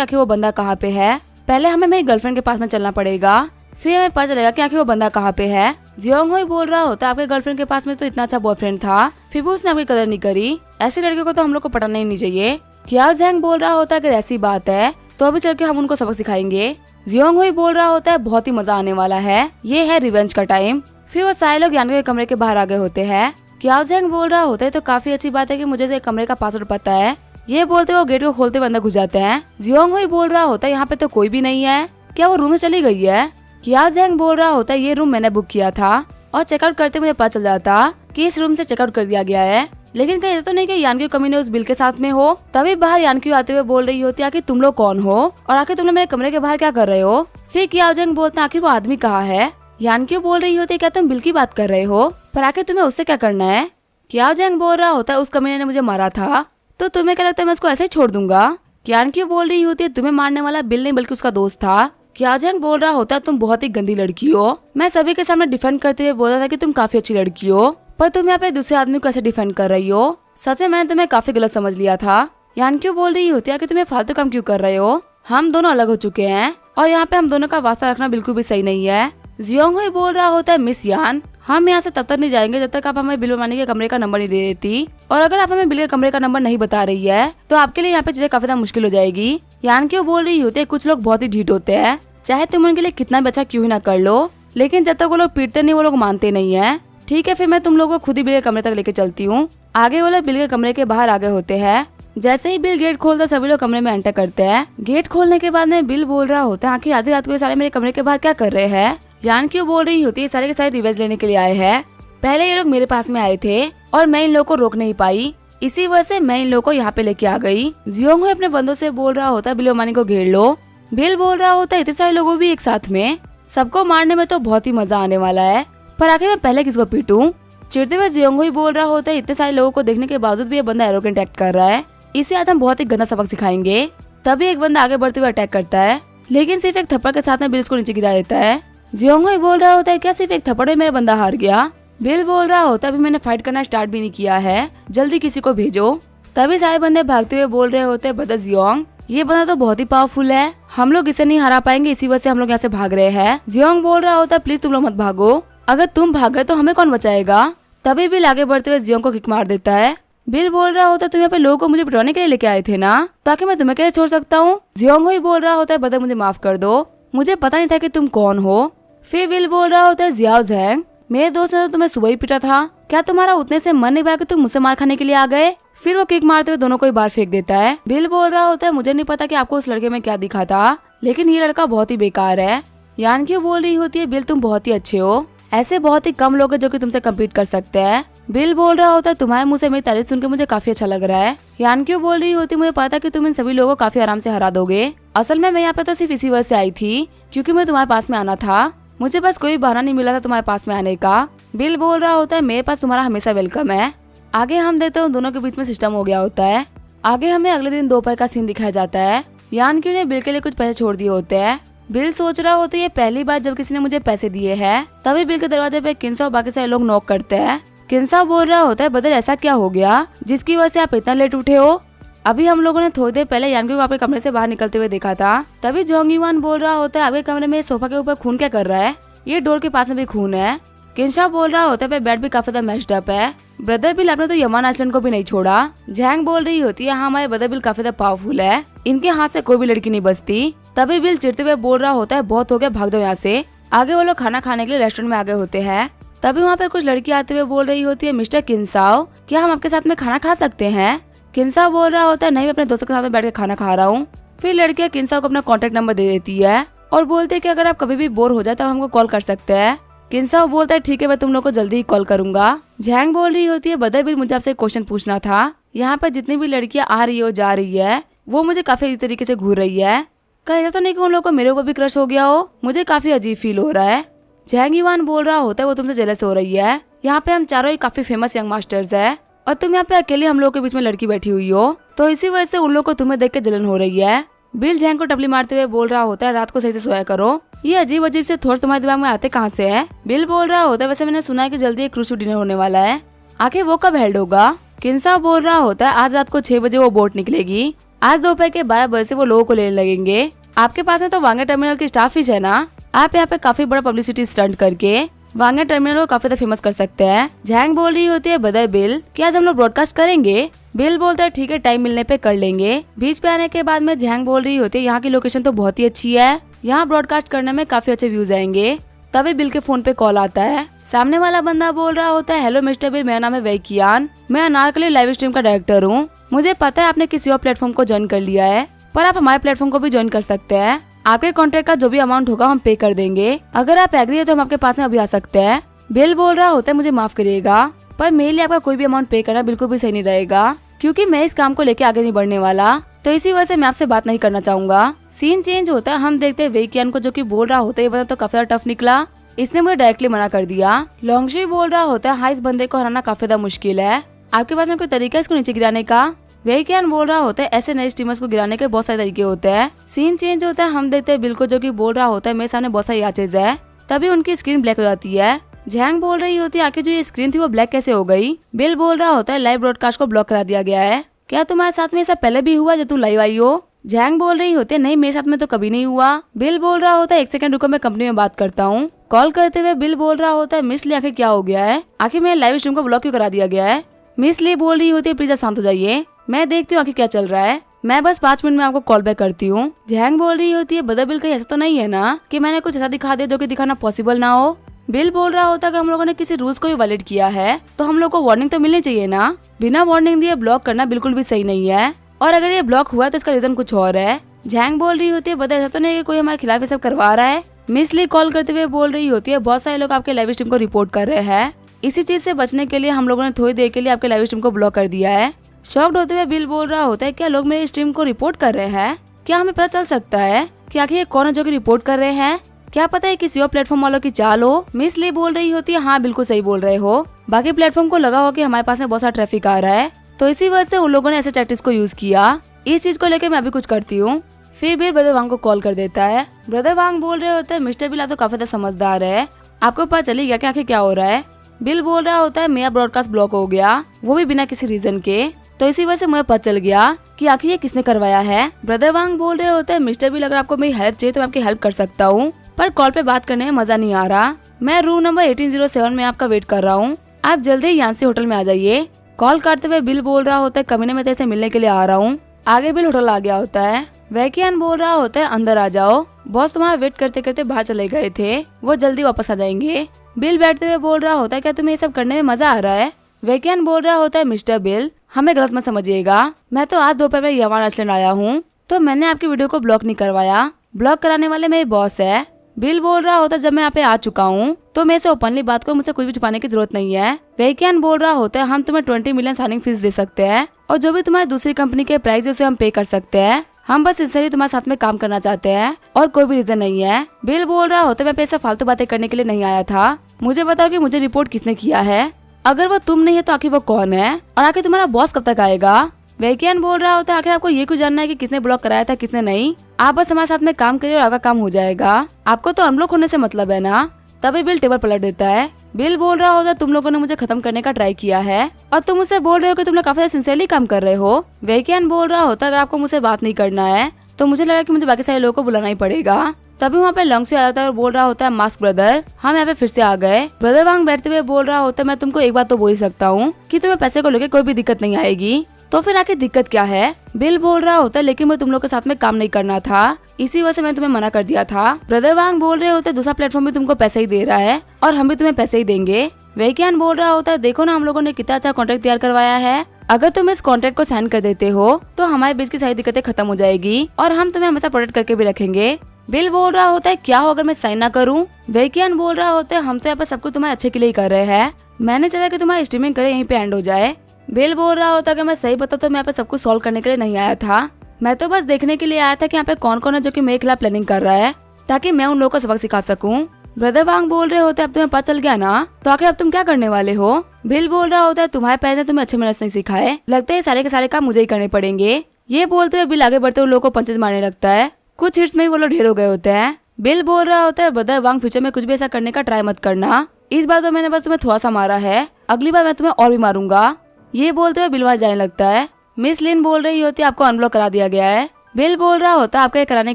आखिर वो बंदा कहाँ पे है, पहले हमें मेरी गर्लफ्रेंड के पास में चलना पड़ेगा फिर हमें पता चलेगा कि आखिर वो बंदा कहाँ पे है। जियोंग हुई बोल रहा होता है आपके गर्लफ्रेंड के पास में तो इतना अच्छा बॉयफ्रेंड था फिर भी उसने आपकी कदर नहीं करी, ऐसी लड़कियों को तो हम लोग को पटाना ही नहीं चाहिए। कियाओ जेंग बोल रहा होता है अगर ऐसी बात है तो अभी चल के हम उनको सबक सिखाएंगे। जियोंग हुई बोल रहा होता है बहुत ही मजा आने वाला है, ये है रिवेंज का टाइम। फिर वो सारे लोग यान के कमरे के बाहर आ गए होते हैं। कियाओ जेंग बोल रहा होता है तो काफी अच्छी बात है कि मुझे से कमरे का पासवर्ड पता है। ये बोलते वो गेट को खोलते हुए अंदर घुस जाते हैं। जियोंग हुई बोल रहा होता है यहाँ पे तो कोई भी नहीं है, क्या वो रूम में चली गई है? कियाओ जेंग बोल रहा होता है ये रूम मैंने बुक किया था और चेकआउट करते मुझे पता चल जाता कि इस रूम से चेकआउट कर दिया गया है, लेकिन कहीं तो नहीं कि यानक्यू कमीने उस बिल के साथ में हो। तभी बाहर यानक्यू आते हुए बोल रही होती है कि तुम लोग कौन हो और आखिर तुम लोग मेरे कमरे के बाहर क्या कर रहे हो? फिर कियाओ जेंग बोलते आखिर वो आदमी कहाँ है? यानक्यू बोल रही होती है क्या तुम बिल की बात कर रहे हो, पर आखिर तुम्हें उससे क्या करना है? कियाओ जेंग बोल रहा होता है उस कमीने ने मुझे मारा था तो तुम्हें क्या लगता है मैं उसको ऐसे ही छोड़ दूंगा? यानक्यू बोल रही होती है तुम्हें मारने वाला बिल नहीं बल्कि उसका दोस्त था। कियाओ जेंग बोल रहा होता है तुम बहुत ही गंदी लड़की हो, मैं सभी के सामने डिफेंड करते हुए बोला था कि तुम काफी अच्छी लड़की हो, पर तुम यहाँ पे दूसरे आदमी को ऐसे डिफेंड कर रही हो, सच में मैंने तुम्हें काफी गलत समझ लिया था। यानक्यू बोल रही होती है कि तुम्हें फालतू काम क्यों कर रहे हो, हम दोनों अलग हो चुके हैं और यहाँ पे हम दोनों का वास्ता रखना बिल्कुल भी सही नहीं है। जियोंग हुई बोल रहा होता है मिस यान हम यहाँ से तब तक नहीं जाएंगे जब तक आप हमें बिल बमानी के कमरे का नंबर नहीं दे देती, और अगर आप हमें बिल के कमरे का नंबर नहीं बता रही है तो आपके लिए यहाँ पे चीजें काफी ज्यादा मुश्किल हो जाएगी। यानक्यू बोल रही होती है कुछ लोग बहुत ही ढीठ होते हैं, चाहे तुम उनके लिए कितना भी अच्छा क्यों ही ना कर लो, लेकिन जब तक वो लोग पीटते नहीं वो लोग मानते नहीं है। ठीक है फिर मैं तुम लोगों को खुद ही बिल के कमरे तक लेके चलती हूँ। आगे वो लोग बिल के कमरे के बाहर आगे होते हैं। जैसे ही बिल गेट खोलता सभी लोग कमरे में एंटर करते हैं। गेट खोलने के बाद में बिल बोल रहा होता है आखिर आधी रात को ये सारे मेरे कमरे के बाहर क्या कर रहे हैं? यानक्यू बोल रही होती है सारे के सारे रिवेंज लेने के लिए आए हैं, पहले ये लोग मेरे पास में आए थे और मैं इन लोगों को रोक नहीं पाई, इसी वजह से मैं इन लोगों को यहाँ पे लेके आ गई। जियोंग हुई अपने बंदों से बोल रहा होता है बिल बमानी को घेर लो। बिल बोल रहा होता है इतने सारे लोगों भी एक साथ में, सबको मारने में तो बहुत ही मजा आने वाला है, पर आखिर मैं पहले किसको पीटूं? चिढ़ते हुए जियोंग हुई बोल रहा होता है इतने सारे लोगों को देखने के बावजूद भी ये बंदा एरोगेंट एक्ट कर रहा है, इसे आज हम बहुत ही गंदा सबक सिखाएंगे। तभी एक बंदा आगे बढ़ते हुए अटैक करता है, लेकिन सिर्फ एक थप्पड़ के साथ में बिल उसको नीचे गिरा देता है। जियोंग हुई बोल रहा होता है क्या सिर्फ एक थप्पड़ में मेरा बंदा हार गया? बिल बोल रहा होता है अभी मैंने फाइट करना स्टार्ट भी नहीं किया है, जल्दी किसी को भेजो। तभी सारे बंदे भागते हुए बोल रहे होते हैं ब्रदर जियोंग ये बंदा तो बहुत ही पावरफुल है, हम लोग इसे नहीं हरा पाएंगे, इसी वजह से हम लोग यहाँ से भाग रहे हैं। जियोंग बोल रहा होता है प्लीज तुम लोग मत भागो, अगर तुम भाग गए तो हमें कौन बचाएगा? तभी बिल आगे बढ़ते हुए जियोंग को किक मार देता है। बिल बोल रहा होता है तुम यहाँ पे लोगों को मुझे पिटवाने के लिए लेके आए थे ना, ताकि मैं तुम्हें कैसे छोड़ सकता हूँ। जियोंग ही बोल रहा होता है ब्रदर मुझे माफ कर दो, मुझे पता नहीं था कि तुम कौन हो। फिर बिल बोल रहा होता है जियाओ ज़ैंग, मेरे दोस्त ने तो तुम्हें सुबह ही पीटा था, क्या तुम्हारा उतने से मन नहीं भरा कि तुम मुझसे मार खाने के लिए आ गए। फिर वो किक मारते हुए दोनों को ही बाहर फेंक देता है। बिल बोल रहा होता है मुझे नहीं पता कि आपको उस लड़के में क्या दिखा था, लेकिन ये लड़का बहुत ही बेकार है। यान क्यों बोल रही होती है बिल तुम बहुत ही अच्छे हो, ऐसे बहुत ही कम लोग हैं जो कि तुमसे कम्पीट कर सकते हैं। बिल बोल रहा होता है तुम्हारे मुंह से मेरी तारीफ सुन के मुझे काफी अच्छा लग रहा है। यान क्यों बोल रही होती मुझे पता कि तुम इन सभी लोगों को काफी आराम से हरा दोगे। असल में मैं यहाँ पे तो सिर्फ इसी वजह से आई थी क्योंकि मैं तुम्हारे पास में आना था, मुझे बस कोई बहाना नहीं मिला था तुम्हारे पास में आने का। बिल बोल रहा होता है मेरे पास तुम्हारा हमेशा वेलकम है। आगे हम देखते हैं दोनों के बीच में सिस्टम हो गया होता है। आगे हमें अगले दिन दोपहर का सीन दिखाया जाता है। यान क्यों ने बिल के लिए कुछ पैसे छोड़ दिए होते हैं। बिल सोच रहा होता है ये पहली बार जब किसी ने मुझे पैसे दिए हैं। तभी बिल के दरवाजे पे किन्सा और बाकी सारे लोग नॉक करते हैं। किन्सा बोल रहा होता है बदर ऐसा क्या हो गया जिसकी वजह से आप इतना लेट उठे हो। अभी हम लोगों ने थोड़ी देर पहले यानक्यू को आपके कमरे से बाहर निकलते हुए देखा था। तभी जोंग युआन बोल रहा होता है आपके कमरे में सोफा के ऊपर खून क्या कर रहा है, ये डोर के पास में भी खून है। किन्सा बोल रहा होता है बेड भी काफी ज्यादा मैश्ड अप है। ब्रदर बिल आपने तो यमन आइलैंड को भी नहीं छोड़ा। जैंग बोल रही होती है हाँ हमारे ब्रदर बिल काफी ज्यादा पावरफुल है, इनके हाथ से कोई भी लड़की नहीं बचती। तभी बिल चिढ़ते हुए बोल रहा होता है बहुत हो गया भाग जाओ यहाँ से। आगे वो लोग खाना खाने के लिए रेस्टोरेंट में आगे होते हैं। तभी वहाँ पे कुछ लड़की आते हुए बोल रही होती है मिस्टर किन्साओ क्या हम आपके साथ में खाना खा सकते हैं। किन्साओ बोल रहा होता है नहीं मैं अपने दोस्तों के साथ में बैठ के खाना खा रहा हूँ। फिर लड़कियाँ किन्साओ को अपना कॉन्टेक्ट नंबर दे देती है और बोलते है कि अगर आप कभी भी बोर हो जाए तो हमको कॉल कर सकते हैं। किन्साओ बोलता है ठीक है मैं तुम लोग को जल्दी ही कॉल करूंगा। जैंग बोल रही होती है बदर बिल मुझे आपसे क्वेश्चन पूछना था, यहाँ पर जितनी भी लड़कियां आ रही हो जा रही है वो मुझे काफी इस तरीके से घूर रही है, कहीं ऐसा तो नहीं कि उन लोगों को मेरे ऊपर भी क्रश हो गया हो, मुझे काफी अजीब फील हो रहा है। जैंग युआन बोल रहा होता है वो तुमसे जेलस हो रही है, यहाँ पे हम चारों ही काफी फेमस यंग मास्टर्स है और तुम यहाँ पे अकेले हम लोग के बीच में लड़की बैठी हुई हो, तो इसी वजह से उन लोग को तुम्हें देख के जलन हो रही है। बिल जैंग को टपली मारते हुए बोल रहा होता है रात को सही से सोया करो, ये अजीब अजीब से थॉट्स तुम्हारे दिमाग में आते कहाँ से है। बिल बोल रहा होता है वैसे मैंने सुना है कि जल्दी एक क्रूज डिनर होने वाला है, आखिर वो कब हेल्ड होगा। किन्सा बोल रहा होता है आज रात को 6 बजे वो बोट निकलेगी, आज दोपहर के 12 बजे से वो लोगों को लेने लगेंगे। आपके पास में तो वांगे टर्मिनल की स्टाफ फिश है ना, आप यहाँ पे काफी बड़ा पब्लिसिटी स्टंट करके वांगे टर्मिनल को काफी फेमस कर सकते हैं। जैंग बोल रही होती है बदर बिल कि आज हम लोग ब्रॉडकास्ट करेंगे। बिल बोलता है ठीक है टाइम मिलने पे कर लेंगे। बीच पे आने के बाद में जैंग बोल रही होती है यहाँ की लोकेशन तो बहुत ही अच्छी है, यहाँ ब्रॉडकास्ट करने में काफी अच्छे व्यूज आएंगे। तभी बिल के फोन पे कॉल आता है, सामने वाला बंदा बोल रहा होता है हेलो मिस्टर बिल मेरा नाम है वै कियान, मैं अनारकली लाइव स्ट्रीम का डायरेक्टर हूँ। मुझे पता है आपने किसी और प्लेटफॉर्म को ज्वाइन कर लिया है पर आप हमारे प्लेटफॉर्म को भी ज्वाइन कर सकते हैं, आपके कॉन्ट्रैक्ट का जो भी अमाउंट होगा हम पे कर देंगे, अगर आप एग्री है तो हम आपके पास में अभी आ सकते हैं। बिल बोल रहा होता है मुझे माफ करिएगा पर मेरे लिए आपका कोई भी अमाउंट पे करना बिल्कुल भी सही नहीं रहेगा क्योंकि मैं इस काम को लेके आगे नहीं बढ़ने वाला, तो इसी वजह से मैं आपसे बात नहीं करना चाहूंगा। सीन चेंज होता है, हम देखते हैं वै कियान को जो कि बोल रहा होता है ये बंदा तो काफी ज्यादा टफ निकला, इसने मुझे डायरेक्टली मना कर दिया। लोंगशी बोल रहा होता है हाँ इस बंदे को हराना काफी ज्यादा मुश्किल है, आपके पास में कोई तरीका है इसको नीचे गिराने का। वै कियान बोल रहा होता है ऐसे नए स्ट्रीमर्स को गिराने के बहुत सारे तरीके होते हैं। सीन चेंज होता है, हम देखते हैं बिल को जो कि बोल रहा होता है मेरे सामने बहुत सारी आचेज है, तभी उनकी स्क्रीन ब्लैक हो जाती है। जैंग बोल रही होती है आखिर जो ये स्क्रीन थी वो ब्लैक कैसे हो गई। बिल बोल रहा होता है लाइव ब्रॉडकास्ट को ब्लॉक करा दिया गया है, क्या तुम्हारे साथ में ऐसा पहले भी हुआ जब तू लाइव आई हो। जैंग बोल रही होती है नहीं मेरे साथ में तो कभी नहीं हुआ। बिल बोल रहा होता है 1 सेकंड रुको मैं कंपनी में बात करता हूँ। कॉल करते हुए बिल बोल रहा होता है मिस ली आखिर क्या हो गया है, आखिर मेरे लाइव स्ट्रीम को ब्लॉक क्यों करा दिया गया है। मिस ली बोल रही होती है प्लीज शांत हो जाइए, मैं देखती हूँ आखिर क्या चल रहा है, मैं बस 5 मिनट में आपको कॉल बैक करती हूँ। जैंग बोल रही होती है बदर बिल कहीं ऐसा तो नहीं है ना कि मैंने कुछ ऐसा दिखा दिया जो कि दिखाना पॉसिबल ना हो। बिल बोल रहा होता है कि हम लोगों ने किसी रूल्स को भी वायलेट किया है तो हम लोग को वार्निंग तो मिलनी चाहिए ना, बिना वार्निंग दिए ब्लॉक करना बिल्कुल भी सही नहीं है, और अगर ये ब्लॉक हुआ तो इसका रीजन कुछ और है। जैंग बोल रही होती है बदर ऐसा तो नहीं कि कोई हमारे खिलाफ ये सब करवा रहा है। मिस ली कॉल करते हुए बोल रही होती है बहुत सारे लोग आपके लाइव स्ट्रीम को रिपोर्ट कर रहे हैं, इसी चीज से बचने के लिए हम लोगों ने थोड़ी देर के लिए आपके लाइव स्ट्रीम को ब्लॉक कर दिया है। शॉक्ड होते हुए बिल बोल रहा होता है क्या लोग मेरे स्ट्रीम को रिपोर्ट कर रहे हैं, क्या हमें पता चल सकता है कि आखिर ये कौन है जो कि रिपोर्ट कर रहे हैं, क्या पता है किसी और प्लेटफॉर्म वालों की चाल हो। मिस ली बोल रही होती है हाँ बिल्कुल सही बोल रहे हो, बाकी प्लेटफॉर्म को लगा हो कि हमारे पास में बहुत सारा ट्रैफिक आ रहा है तो इसी वजह से उन लोगों ने ऐसे टैक्टिक्स को यूज किया, इस चीज को लेकर मैं अभी कुछ करती हूँ। फिर बिल ब्रदर वांग को कॉल कर देता है। ब्रदर वांग बोल रहे होते हैं मिस्टर बिल आप तो काफी ज्यादा समझदार है, आपको पता चली गया कि आखिर क्या हो रहा है। बिल बोल रहा होता है मेरा ब्रॉडकास्ट ब्लॉक हो गया, वो भी बिना किसी रीजन के, तो इसी वजह से मुझे पता चल गया कि आखिर ये किसने करवाया है। ब्रदर वांग बोल रहे होते हैं मिस्टर बिल अगर आपको मेरी हेल्प चाहिए तो मैं आपकी हेल्प कर सकता हूँ, पर कॉल पे बात करने में मजा नहीं आ रहा, मैं रूम नंबर 1807 में आपका वेट कर रहा हूँ, आप जल्दी ही यान्सी होटल में आ जाइए। कॉल करते हुए बिल बोल रहा होता है कमीने में तेरे से मिलने के लिए आ रहा हूँ। आगे बिल होटल आ गया होता है। वैकियान बोल रहा होता है अंदर आ जाओ, बॉस तुम्हारा वेट करते करते बाहर चले गए थे, वो जल्दी वापस आ जाएंगे। बिल बैठते हुए बोल रहा होता है क्या तुम्हें ये सब करने में मजा आ रहा है? वैकियान बोल रहा होता है मिस्टर बिल हमें गलत मत समझिएगा, मैं तो आज दोपहर में यवान आइसलैंड आया हूँ, तो मैंने आपकी वीडियो को ब्लॉक नहीं करवाया, ब्लॉक कराने वाले मेरे बॉस है। बिल बोल रहा होता है जब मैं यहाँ पे आ चुका हूँ तो मैं से ओपनली बात करूँ, मुझसे कुछ भी छुपाने की जरूरत नहीं है। वैकियान बोल रहा होता है हम तुम्हें 20 मिलियन साइनिंग फीस दे सकते हैं और जो भी तुम्हारी दूसरी कंपनी के प्राइस है उसे हम पे कर सकते हैं। हम बस इसलिए तुम्हारे साथ में काम करना चाहते हैं और कोई भी रीजन नहीं है। बिल बोल रहा होता है मैं पैसा फालतू बातें करने के लिए नहीं आया था, मुझे बताओ कि मुझे रिपोर्ट किसने किया है? अगर वो तुम नहीं है तो आखिर वो कौन है और आखिर तुम्हारा बॉस कब तक आएगा? वैकियान बोल रहा होता है आखिर आपको ये क्यों जानना है कि किसने ब्लॉक कराया था किसने नहीं? आप बस हमारे साथ में काम करिए और आगे काम हो जाएगा, आपको तो अनब्लॉक होने से मतलब है ना। तभी बिल टेबल पलट देता है। बिल बोल रहा होता है तुम लोगों ने मुझे खत्म करने का ट्राई किया है और तुम मुझसे बोल रहे हो कि तुम लोग काफी सिंसियरली काम कर रहे हो। वैकियान बोल रहा होता है अगर आपको मुझसे बात नहीं करना है तो मुझे लगा कि मुझे बाकी सारे लोगों को बुलाना ही पड़ेगा। तभी वहाँ पे लॉन्ग से आ जाता है और बोल रहा होता है मास्क ब्रदर हम यहाँ पे फिर से आ गए। ब्रदर वांग बैठते हुए बोल रहा होता है मैं तुमको एक बात तो बोल ही सकता हूँ कि तुम्हें पैसे को लेकर कोई भी दिक्कत नहीं आएगी, तो फिर आखिर दिक्कत क्या है? बिल बोल रहा होता है लेकिन मैं तुम लोग के साथ में काम नहीं करना था, इसी वजह से मैंने तुम्हें मना कर दिया था। ब्रदर वांग बोल रहे होते दूसरा प्लेटफॉर्म भी तुमको पैसे ही दे रहा है और हम भी तुम्हें पैसे ही देंगे। वैकियान बोल रहा होता है देखो ना हम लोगों ने कितना अच्छा कॉन्ट्रैक्ट तैयार करवाया है, अगर तुम इस कॉन्ट्रैक्ट को साइन कर देते हो तो हमारे बीच की सारी दिक्कतें खत्म हो जाएगी और हम तुम्हें हमेशा प्रोटेक्ट करके भी रखेंगे। बिल बोल रहा होता है क्या हो अगर मैं साइन ना करूं? वैकियान बोल रहा होता है हम तो यहाँ पर सब कुछ तुम्हारे अच्छे के लिए ही कर रहे हैं, मैंने चाहा कि तुम्हारी स्ट्रीमिंग करे यहीं पे एंड हो जाए। बिल बोल रहा होता है अगर मैं सही बताऊं तो मैं यहाँ पे सब कुछ सॉल्व करने के लिए नहीं आया था, मैं तो बस देखने के लिए आया था कि यहाँ पे कौन कौन है जो कि मेरे खिलाफ प्लानिंग कर रहा है ताकि मैं उन लोगों को सबक सिखा सकूं। ब्रदर वांग बोल रहे होते अब तुम्हें पता चल गया ना, तो आखिर अब तुम क्या करने वाले हो? बिल बोल रहा होता है तुम्हारे पैसे तुम्हें अच्छे मैनर्स नहीं सिखाए, लगता है सारे के सारे काम मुझे ही करने पड़ेंगे। ये बोलते हुए बिल आगे बढ़ते हुए लोगों को पंचेस मारने लगता है, कुछ हिट्स में ही वो लोग ढेर हो गए होते हैं। बिल बोल रहा होता है ब्रदर वांग फ्यूचर में कुछ भी ऐसा करने का ट्राई मत करना, इस बार तो मैंने बस तुम्हें थोड़ा सा मारा है, अगली बार मैं तुम्हें और भी मारूंगा। ये बोलते हुए बिल वहां जाने लगता है। मिस लिन बोल रही होती है आपको अनब्लॉक करा दिया गया है। बिल बोल रहा होता है आपका ये कराने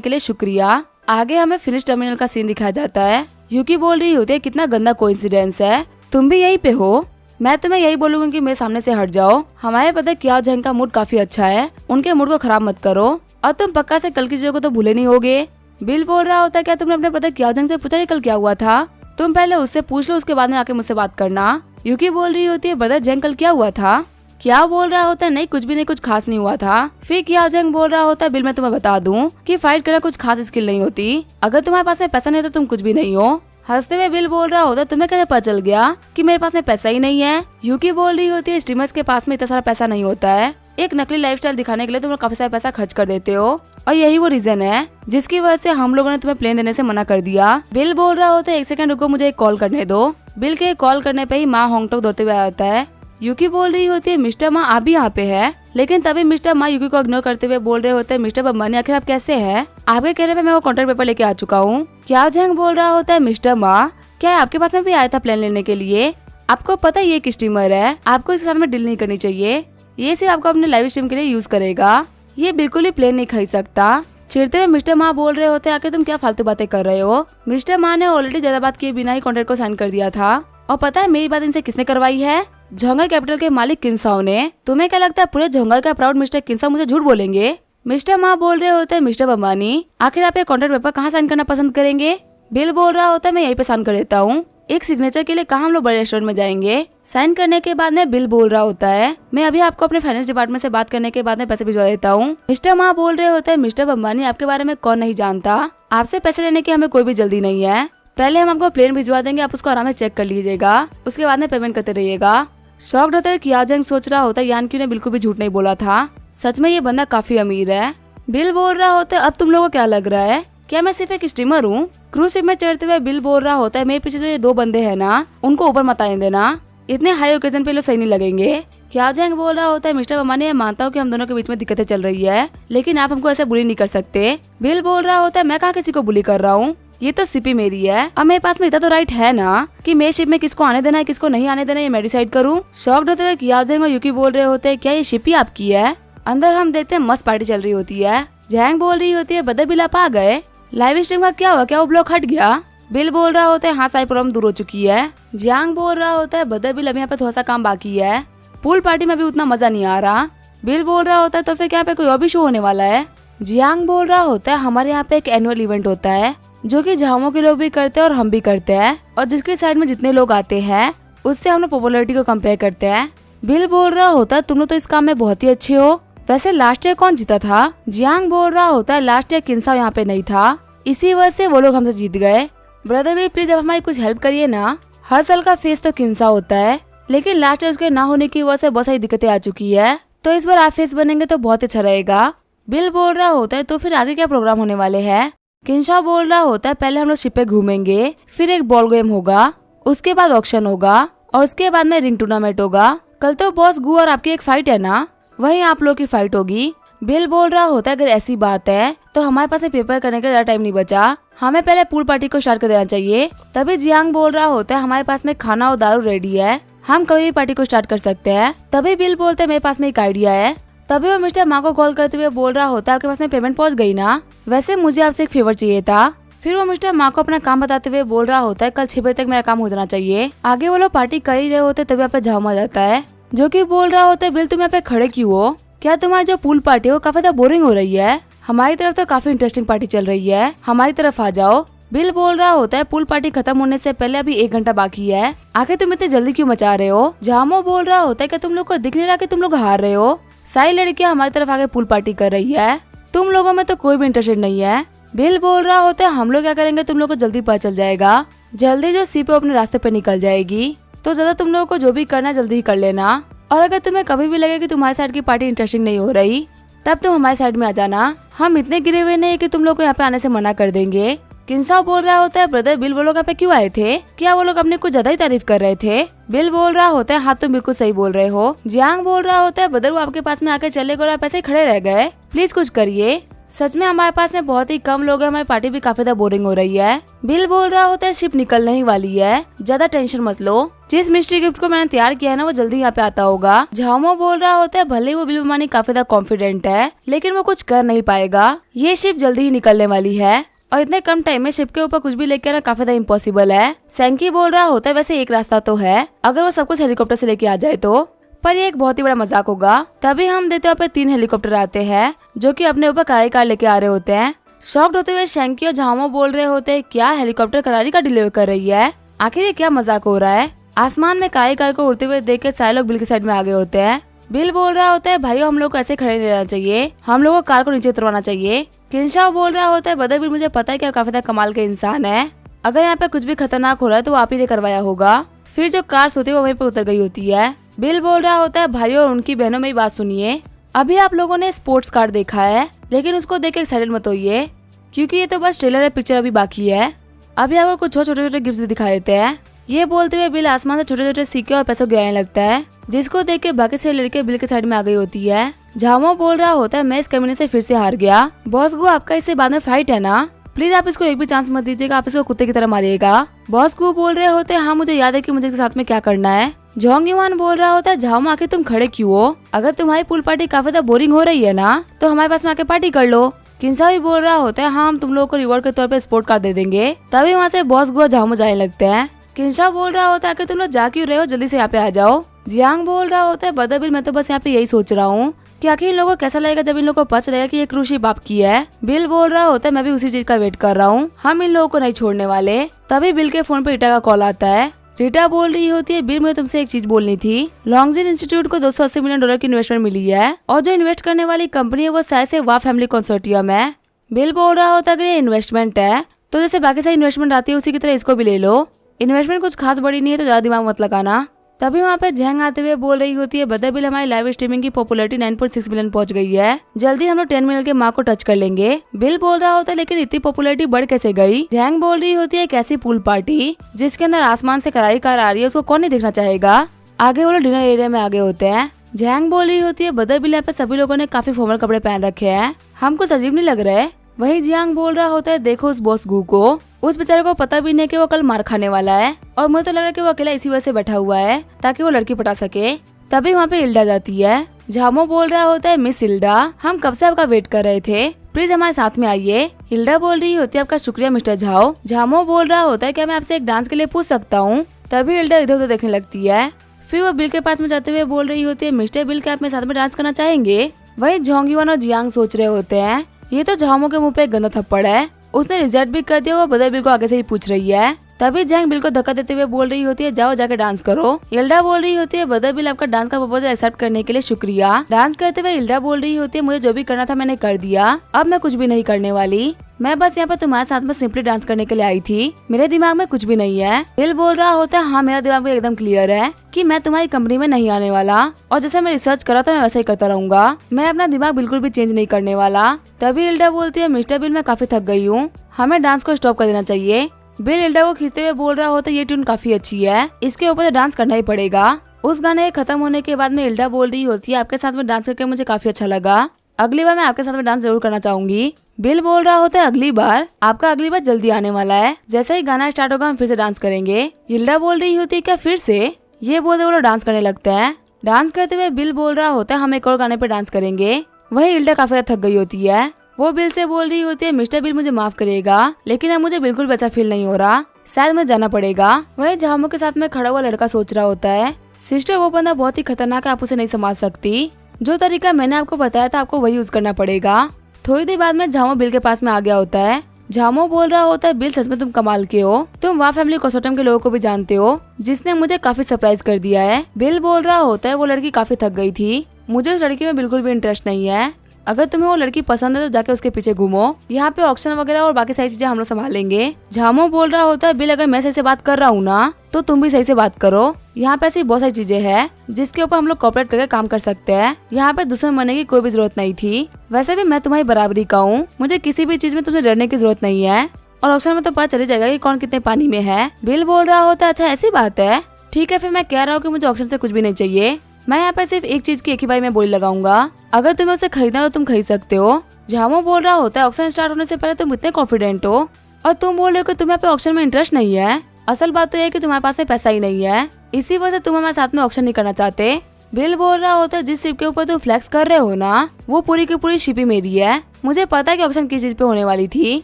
के लिए शुक्रिया। आगे हमें फिनिश टर्मिनल का सीन दिखाया जाता है। यूकी बोल रही होती है कितना गंदा कोइंसिडेंस है, तुम भी यहीं पे हो? मैं तुम्हें यही बोलूंगी कि मेरे सामने से हट जाओ, हमारे पता क्या जंग का मूड काफी अच्छा है, उनके मूड को खराब मत करो और तुम पक्का से कल की चीजों को तो भूले नहीं होगे। बिल बोल रहा होता है क्या तुमने अपने पता क्या जंग से पूछा कल क्या हुआ था? तुम पहले उससे पूछ लो उसके बाद में आके मुझसे बात करना। यूकी बोल रही होती है ब्रदर जंग कल क्या हुआ था? क्या बोल रहा होता है नहीं कुछ भी नहीं, कुछ खास नहीं हुआ था। फिर क्या जंग बोल रहा होता है बिल मैं तुम्हें बता दूं कि फाइट करना कुछ खास स्किल नहीं होती, अगर तुम्हारे पास में पैसा नहीं तो तुम कुछ भी नहीं हो। हंसते हुए बिल बोल रहा होता है तुम्हें कैसे पता चल गया कि मेरे पास में पैसा ही नहीं है? यूकी बोल रही होती है स्ट्रीमर्स के पास में इतना सारा पैसा नहीं होता है, एक नकली लाइफस्टाइल दिखाने के लिए तुम लोग काफी सारा पैसा खर्च कर देते हो और यही वो रीजन है जिसकी वजह से हम लोगों ने तुम्हें प्लेन देने से मना कर दिया। बिल बोल रहा होता है एक सेकंड रुको मुझे एक कॉल करने दो। बिल के कॉल करने पे ही माँ होंगटोक दौड़ते हुए आता है। यूकी बोल रही होती है मिस्टर माँ आप भी यहाँ पे है, लेकिन तभी मिस्टर माँ यूकी को इग्नोर करते हुए बोल रहे होते हैं मिस्टर बम्बानी आखिर आप कैसे हैं? आपके कहने पे मैं वो कॉन्ट्रैक्ट पेपर लेके आ चुका हूँ। क्या जंग बोल रहा होता है मिस्टर माँ क्या आपके पास में भी आया था प्लान लेने के लिए? आपको पता है ये एक स्ट्रीमर है, आपको इसके साथ में डील नहीं करनी चाहिए, ये सिर्फ आपको अपने लाइव स्ट्रीम के लिए यूज करेगा, ये बिल्कुल ही प्लेन नहीं खरीद सकता। चिढ़ते हुए मिस्टर माँ बोल रहे होते आके तुम क्या फालतू बातें कर रहे हो? मिस्टर माँ ने ऑलरेडी ज्यादा बात किए बिना ही कॉन्ट्रैक्ट को साइन कर दिया था और पता है मेरी बात इनसे किसने करवाई है? झोंगर कैपिटल के मालिक किंसाओ ने। तुम्हें क्या लगता है पूरे झोंगर का प्राउड मिस्टर किंसाओ मुझे झूठ बोलेंगे? मिस्टर माँ बोल रहे होते हैं मिस्टर बम्बानी आखिर आप ये कॉन्ट्रैक्ट पेपर कहाँ साइन करना पसंद करेंगे? बिल बोल रहा होता है मैं यहीं पे साइन कर देता हूँ, एक सिग्नेचर के लिए कहाँ हम लोग बड़े रेस्टोरेंट में जाएंगे? साइन करने के बाद में बिल बोल रहा होता है मैं अभी आपको अपने फाइनेंस डिपार्टमेंट से बात करने के बाद में पैसे भिजवा देता हूँ। मिस्टर माँ बोल रहे होते हैं मिस्टर बम्बानी आपके बारे में कौन नहीं जानता, आपसे पैसे लेने की हमें कोई भी जल्दी नहीं है, पहले हम आपको प्लेन भिजवा देंगे आप उसको आराम से चेक कर लीजिएगा, उसके बाद में पेमेंट करते रहिएगा। शॉक्ड होते हुए कियाजंग सोच रहा होता है यान क्यू ने बिल्कुल भी झूठ नहीं बोला था, सच में ये बंदा काफी अमीर है। बिल बोल रहा होता है अब तुम लोगों को क्या लग रहा है क्या मैं सिर्फ एक स्ट्रीमर हूँ? क्रूज शिप में चढ़ते हुए बिल बोल रहा होता है मेरे पीछे जो ये दो बंदे हैं ना उनको ऊपर मत आने देना, इतने हाई ओकेजन पे लोग सही नहीं लगेंगे। कियाजंग बोल रहा होता है मिस्टर बम्बानी मानता हूँ कि हम दोनों के बीच में दिक्कतें चल रही है लेकिन आप हमको ऐसे बुली नहीं कर सकते। बिल बोल रहा होता है मैं कहाँ किसी को बुली कर रहा हूँ, ये तो सिपी मेरी है, अब मेरे पास में इतना तो राइट है ना कि मेरे शिप में किसको आने देना है किसको नहीं आने देना ये मैं डिसाइड करूँ। शॉक्ड होते हुए कियाजंग और यूकी बोल रहे होते हैं क्या ये शिप ही आपकी है? अंदर हम देखते हैं मस्त पार्टी चल रही होती है। जैंग बोल रही होती है बदर बिल आप आ गए, लाइव स्ट्रीम का क्या हुआ, क्या वो ब्लॉक हट गया? बिल बोल रहा होता है हाँ सारी प्रॉब्लम दूर हो चुकी है। जियांग बोल रहा होता है बदर बिल अभी यहाँ पे थोड़ा सा काम बाकी है, पूल पार्टी में भी उतना मजा नहीं आ रहा। बिल बोल रहा होता है तो फिर क्या पे कोई और भी शो होने वाला है। जियांग बोल रहा होता है हमारे यहाँ पे एक एनुअल इवेंट होता है जो कि झामो के लोग भी करते हैं और हम भी करते हैं, और जिसके साइड में जितने लोग आते हैं उससे हम लोग पॉपुलैरिटी को कंपेयर करते हैं। बिल बोल रहा होता है तुम लोग तो इस काम में बहुत ही अच्छे हो, वैसे लास्ट ईयर कौन जीता था। जियांग बोल रहा होता है लास्ट ईयर किन्साओ यहाँ पे नहीं था, इसी वजह से वो लोग हमसे जीत गए। ब्रदर बिल प्लीज अब हमारी कुछ हेल्प करिए ना, हर साल का फेस तो किन्साओ होता है लेकिन लास्ट ईयर उसके ना होने की वजह से बहुत सारी दिक्कतें आ चुकी है, तो इस बार आप फेस बनेंगे तो बहुत अच्छा रहेगा। बिल बोल रहा होता है तो फिर आगे क्या प्रोग्राम होने वाले हैं। किन्साओ बोल रहा होता है पहले हम लोग शिप पे घूमेंगे, फिर एक बॉल गेम होगा, उसके बाद ऑक्शन होगा और उसके बाद में रिंग टूर्नामेंट होगा। कल तो बॉस गू और आपकी एक फाइट है ना, वही आप लोग की फाइट होगी। बिल बोल रहा होता है अगर ऐसी बात है तो हमारे पास पेपर करने का ज्यादा टाइम नहीं बचा, हमें पहले पूल पार्टी को स्टार्ट कर देना चाहिए। तभी जियांग बोल रहा होता है हमारे पास में खाना और दारू रेडी है, हम कभी भी पार्टी को स्टार्ट कर सकते हैं। तभी बिल बोलते हैं मेरे पास में एक आइडिया है। तभी वो मिस्टर माँ को कॉल करते हुए बोल रहा होता है आपके पास में पेमेंट पहुंच गई ना, वैसे मुझे आपसे एक फेवर चाहिए था। फिर वो मिस्टर माँ को अपना काम बताते हुए बोल रहा होता है कल 6 बजे तक मेरा काम हो जाना चाहिए। आगे वो लोग पार्टी कर ही रहे होते तभी यहाँ पे झाम आ जाता है जो कि बोल रहा होता है बिल तुम यहाँ पे खड़े क्यों हो, क्या तुम्हारी जो पूल पार्टी है वो काफी ज्यादा बोरिंग हो रही है, हमारी तरफ तो काफी इंटरेस्टिंग पार्टी चल रही है, हमारी तरफ आ जाओ। बिल बोल रहा होता है पूल पार्टी खत्म होने से पहले अभी 1 घंटा बाकी है, आखिर तुम इतने जल्दी क्यों मचा रहे हो। जामो बोल रहा होता है कि तुम लोग को दिख नहीं रहा कि तुम लोग हार रहे हो, सारी लड़कियां हमारी तरफ आके पूल पार्टी कर रही है, तुम लोगों में तो कोई भी इंटरेस्टेड नहीं है। बिल बोल रहा होता है हम लोग क्या करेंगे तुम लोग को जल्दी पता चल जाएगा, जल्दी जो सी पे अपने रास्ते पे निकल जाएगी, तो ज्यादा तुम लोगों को जो भी करना जल्दी ही कर लेना, और अगर तुम्हें कभी भी लगे कि तुम्हारी साइड की पार्टी इंटरेस्टिंग नहीं हो रही तब तुम हमारी साइड में आ जाना, हम इतने गिरे हुए नहीं कि तुम लोग को यहाँ पे आने से मना कर देंगे। किन्साओ बोल रहा होता है ब्रदर बिल वो लोग यहाँ पे क्यों आए थे, क्या वो लोग अपने कुछ ज्यादा ही तारीफ कर रहे थे। बिल बोल रहा होता है हाँ तुम बिल्कुल सही बोल रहे हो। जियांग बोल रहा होता है ब्रदर वो आपके पास में आके चले गए और आप ऐसे ही खड़े रह गए, प्लीज कुछ करिए, सच में हमारे पास में बहुत ही कम लोग हैं, हमारी पार्टी भी काफी ज्यादा बोरिंग हो रही है। बिल बोल रहा होता है शिप निकलने ही वाली है, ज्यादा टेंशन मत लो, जिस मिस्ट्री गिफ्ट को मैंने तैयार किया है ना वो जल्दी यहाँ पे आता होगा। झामो बोल रहा होता है भले वो बिल मानी काफी ज्यादा कॉन्फिडेंट है लेकिन वो कुछ कर नहीं पाएगा, ये शिप जल्दी ही निकलने वाली है और इतने कम टाइम में शिप के ऊपर कुछ भी लेके आना काफी ज्यादा इम्पॉसिबल है। सैंकी बोल रहा होता है वैसे एक रास्ता तो है, अगर वो सब कुछ हेलीकॉप्टर से लेके आ जाए तो, पर ये एक बहुत ही बड़ा मजाक होगा। तभी हम देते हैं 3 हेलीकॉप्टर आते हैं जो कि अपने ऊपर करारी कार लेके आ रहे होते हैं। शॉक्ड होते हुए शैंकी और झामो बोल रहे होते हैं क्या हेलीकॉप्टर करारी कार डिलीवर कर रही है, आखिर ये क्या मजाक हो रहा है। आसमान में करारी कार को उड़ते हुए देख के सारे लोग बिल की साइड में आ गए होते हैं। बिल बोल रहा होता है भाई हम लोग को ऐसे खड़े नहीं रहना चाहिए, हम लोगों को कार को नीचे उतरवाना चाहिए। किन्साओ बोल रहा होता है बदर बिल मुझे पता है कि आप काफी ज्यादा कमाल के इंसान है, अगर यहाँ पे कुछ भी खतरनाक हो रहा है तो आप ही ने करवाया होगा। फिर जो कार होती है वो वहीं पे उतर गई होती है। बिल बोल रहा होता है भाइयों और उनकी बहनों मेरी बात सुनिए, अभी आप लोगों ने स्पोर्ट्स कार देखा है लेकिन उसको देख के एक्साइटेड मत होइए क्योंकि ये तो बस ट्रेलर है, पिक्चर अभी बाकी है, अभी आपको कुछ छोटे छोटे गिफ्ट भी दिखा देते हैं। ये बोलते हुए बिल आसमान से छोटे छोटे सिक्के और पैसों गिराने लगता है जिसको देख के बाकी से लड़के बिल के साइड में आ गई होती है। झामो बोल रहा होता है मैं इस कमीने से फिर से हार गया, बॉस गू आपका इससे बाद में फाइट है ना, प्लीज आप इसको एक भी चांस मत दीजिएगा, आप इसको कुत्ते की तरह मारिएगा। बॉस गू बोल रहे होते हैं हाँ मुझे याद है कि मुझे इसके साथ में क्या करना है। जोंग युआन बोल रहा होता है झामो आके तुम खड़े क्यों हो, अगर तुम्हारी पूल पार्टी काफी ज्यादा बोरिंग हो रही है ना तो हमारे पास में आके पार्टी कर लो। किन्साओ भी बोल रहा होता है हाँ हम तुम लोगों को रिवॉर्ड के तौर पे स्पोर्ट कार दे देंगे। तभी वहाँ से बॉस गू और झामो जाने लगते हैं। किन्साओ बोल रहा होता है कि तुम लोग जा क्यों रहे हो, जल्दी से यहाँ पे आ जाओ। जियांग बोल रहा होता है बदर बिल मैं तो बस यहाँ पे यही सोच रहा हूँ कि आखिर इन लोगों को कैसा लगेगा जब इन लोगों को पता चलेगा कि ये क्रूज शिप आपकी है। बिल बोल रहा होता है मैं भी उसी चीज का वेट कर रहा हूँ, हम इन लोगों को नहीं छोड़ने वाले। तभी बिल के फोन पे रीटा का कॉल आता है। रीटा बोल रही होती है बिल मुझे तुमसे एक चीज बोलनी थी, लॉन्गजिन इंस्टीट्यूट को $280 मिलियन की इन्वेस्टमेंट मिली है और जो इन्वेस्ट करने वाली कंपनी है वो शायद से वाह फैमिली कंसोर्टियम है। बिल बोल रहा होता है अगर ये इन्वेस्टमेंट है तो जैसे बाकी सारी इन्वेस्टमेंट आती है उसी की तरह इसको भी ले लो, इन्वेस्टमेंट कुछ खास बड़ी नहीं है तो ज्यादा दिमाग मत लगाना। तभी वहाँ पे झैंग आते हुए बोल रही होती है बदर बिल हमारी लाइव स्ट्रीमिंग की पॉपुलैरिटी 9.6 मिलियन पहुंच गई है, जल्दी हम लोग 10 मिलियन के मार्क को टच कर लेंगे। बिल बोल रहा होता है लेकिन इतनी पॉपुलैरिटी बढ़ कैसे गई। झैंग बोल रही होती है कैसी पूल पार्टी जिसके अंदर आसमान से करारी कार आ रही है उसको कौन नहीं देखना चाहेगा। आगे वो लोग डिनर एरिया में आगे होते हैं। झैंग बोल रही होती है बदर बिल यहाँ पे सभी लोगों ने काफी फॉर्मल कपड़े पहन रखे हैं, हमको अजीब नहीं लग रहा है। वही जियांग बोल रहा होता है देखो उस बॉस गू को, उस बेचारे को पता भी नहीं कि वो कल मार खाने वाला है और मुझे तो लग रहा है कि वो अकेला इसी वजह से बैठा हुआ है ताकि वो लड़की पटा सके। तभी वहाँ पे इल्डा जाती है। झामो बोल रहा होता है मिस इल्डा हम कब से आपका वेट कर रहे थे, प्लीज हमारे साथ में आइए। हिल्डा बोल रही होती है आपका शुक्रिया मिस्टर झाओ। झामो बोल रहा होता है क्या मैं आपसे एक डांस के लिए पूछ सकता हूँ। तभी हिल्डा इधर उधर देखने लगती है। फिर वो बिल के पास में जाते हुए बोल रही होती है मिस्टर बिल, क्या आप मेरे साथ में डांस करना चाहेंगे। वही जोंगीवन और जियांग सोच रहे होते हैं ये तो झामो के मुंह पे एक गंदा थप्पड़ है। उसने रिजेक्ट भी कर दिया। वो बदर बिल को आगे से ही पूछ रही है। तभी जैंग बिल को धक्का देते हुए बोल रही होती है जाओ जाके डांस करो। हिल्डा बोल रही होती है बदर बिल, आपका डांस का प्रपोजल एक्सेप्ट करने के लिए शुक्रिया। डांस करते हुए हिल्डा बोल रही होती है मुझे जो भी करना था मैंने कर दिया, अब मैं कुछ भी नहीं करने वाली। मैं बस यहाँ पर तुम्हारे साथ में सिंपली डांस करने के लिए आई थी, मेरे दिमाग में कुछ भी नहीं है। दिल बोल रहा होता है हाँ मेरा दिमाग में एकदम क्लियर है कि मैं तुम्हारी कंपनी में नहीं आने वाला और जैसे मैं रिसर्च करा था मैं वैसा ही करता रहूंगा। मैं अपना दिमाग बिल्कुल भी चेंज नहीं करने वाला। तभी हिल्डा बोलती है मिस्टर बिल मैं काफी थक गई हूँ, हमें डांस को स्टॉप कर देना चाहिए। बिल हिल्डा को खींचते हुए बोल रहा होता है ये ट्यून काफी अच्छी है, इसके ऊपर डांस करना ही पड़ेगा। उस गाने खत्म होने के बाद में हिल्डा बोल रही होती है आपके साथ में डांस करके मुझे काफी अच्छा लगा, अगली बार मैं आपके साथ में डांस जरूर करना चाहूंगी। बिल बोल रहा होता है अगली बार, आपका अगली बार जल्दी आने वाला है, जैसे ही गाना स्टार्ट होगा हम फिर से डांस करेंगे। हिल्डा बोल रही होती है क्या फिर से। ये बोलते वो लोग डांस करने लगते हैं। डांस करते हुए बिल बोल रहा होता है हम एक और गाने पे डांस करेंगे। वही हिल्डा काफी थक गई होती है। वो बिल से बोल रही होती है मिस्टर बिल मुझे माफ करिएगा लेकिन अब मुझे बिल्कुल भी अच्छा फील नहीं हो रहा, शायद मुझे जाना पड़ेगा। वही झामो के साथ में खड़ा हुआ लड़का सोच रहा होता है सिस्टर वो बंदा बहुत ही खतरनाक है, आप उसे नहीं संभाल सकती, जो तरीका मैंने आपको बताया था आपको वही यूज करना पड़ेगा। थोड़ी देर बाद में झामो बिल के पास में आ गया होता है। झामो बोल रहा होता है बिल सच में तुम कमाल के हो, तुम वाह फैमिली कोसोटम के लोगों को भी जानते हो जिसने मुझे काफी सरप्राइज कर दिया है। बिल बोल रहा होता है वो लड़की काफी थक गई थी, मुझे उस लड़की में बिल्कुल भी इंटरेस्ट नहीं है, अगर तुम्हें वो लड़की पसंद है तो जाके उसके पीछे घूमो, यहाँ पे ऑक्शन वगैरह और बाकी सारी चीजें हम लोग संभाल लेंगे। झामो बोल रहा होता है बिल अगर मैं सही से बात कर रहा हूँ ना तो तुम भी सही से बात करो, यहाँ पे ऐसी बहुत सारी चीजें हैं जिसके ऊपर हम लोग कॉपरेट करके काम कर सकते हैं, यहाँ पे दुश्मन बनने की कोई भी जरूरत नहीं थी। वैसे भी मैं तुम्हारी बराबरी का हूँ, मुझे किसी भी चीज में तुमसे डरने की जरूरत नहीं है और ऑक्शन में तो पता चली जाएगा कि कौन कितने पानी में है। बिल बोल रहा होता है अच्छा ऐसी बात है, ठीक है फिर मैं कह रहा हूँ कि मुझे ऑक्शन से कुछ भी नहीं चाहिए, मैं यहाँ पे सिर्फ एक चीज की एक ही बारी में बोली लगाऊंगा, अगर तुम्हें उसे खरीदना हो तो तुम खरीद सकते हो। झामो बोल रहा होता है ऑक्शन स्टार्ट होने से पहले तुम इतने कॉन्फिडेंट हो और तुम बोल रहे हो कि तुम्हें पे ऑक्शन में इंटरेस्ट नहीं है, असल बात तो यह है कि तुम्हारे पास में पैसा ही नहीं है, इसी वजह से तुम हमारे साथ में ऑक्शन नहीं करना चाहते। बिल बोल रहा होता है जिस शिप के ऊपर तुम फ्लेक्स कर रहे हो ना वो पूरी की पूरी शिप ही मेरी है, मुझे पता है कि ऑक्शन किस चीज पे होने वाली थी,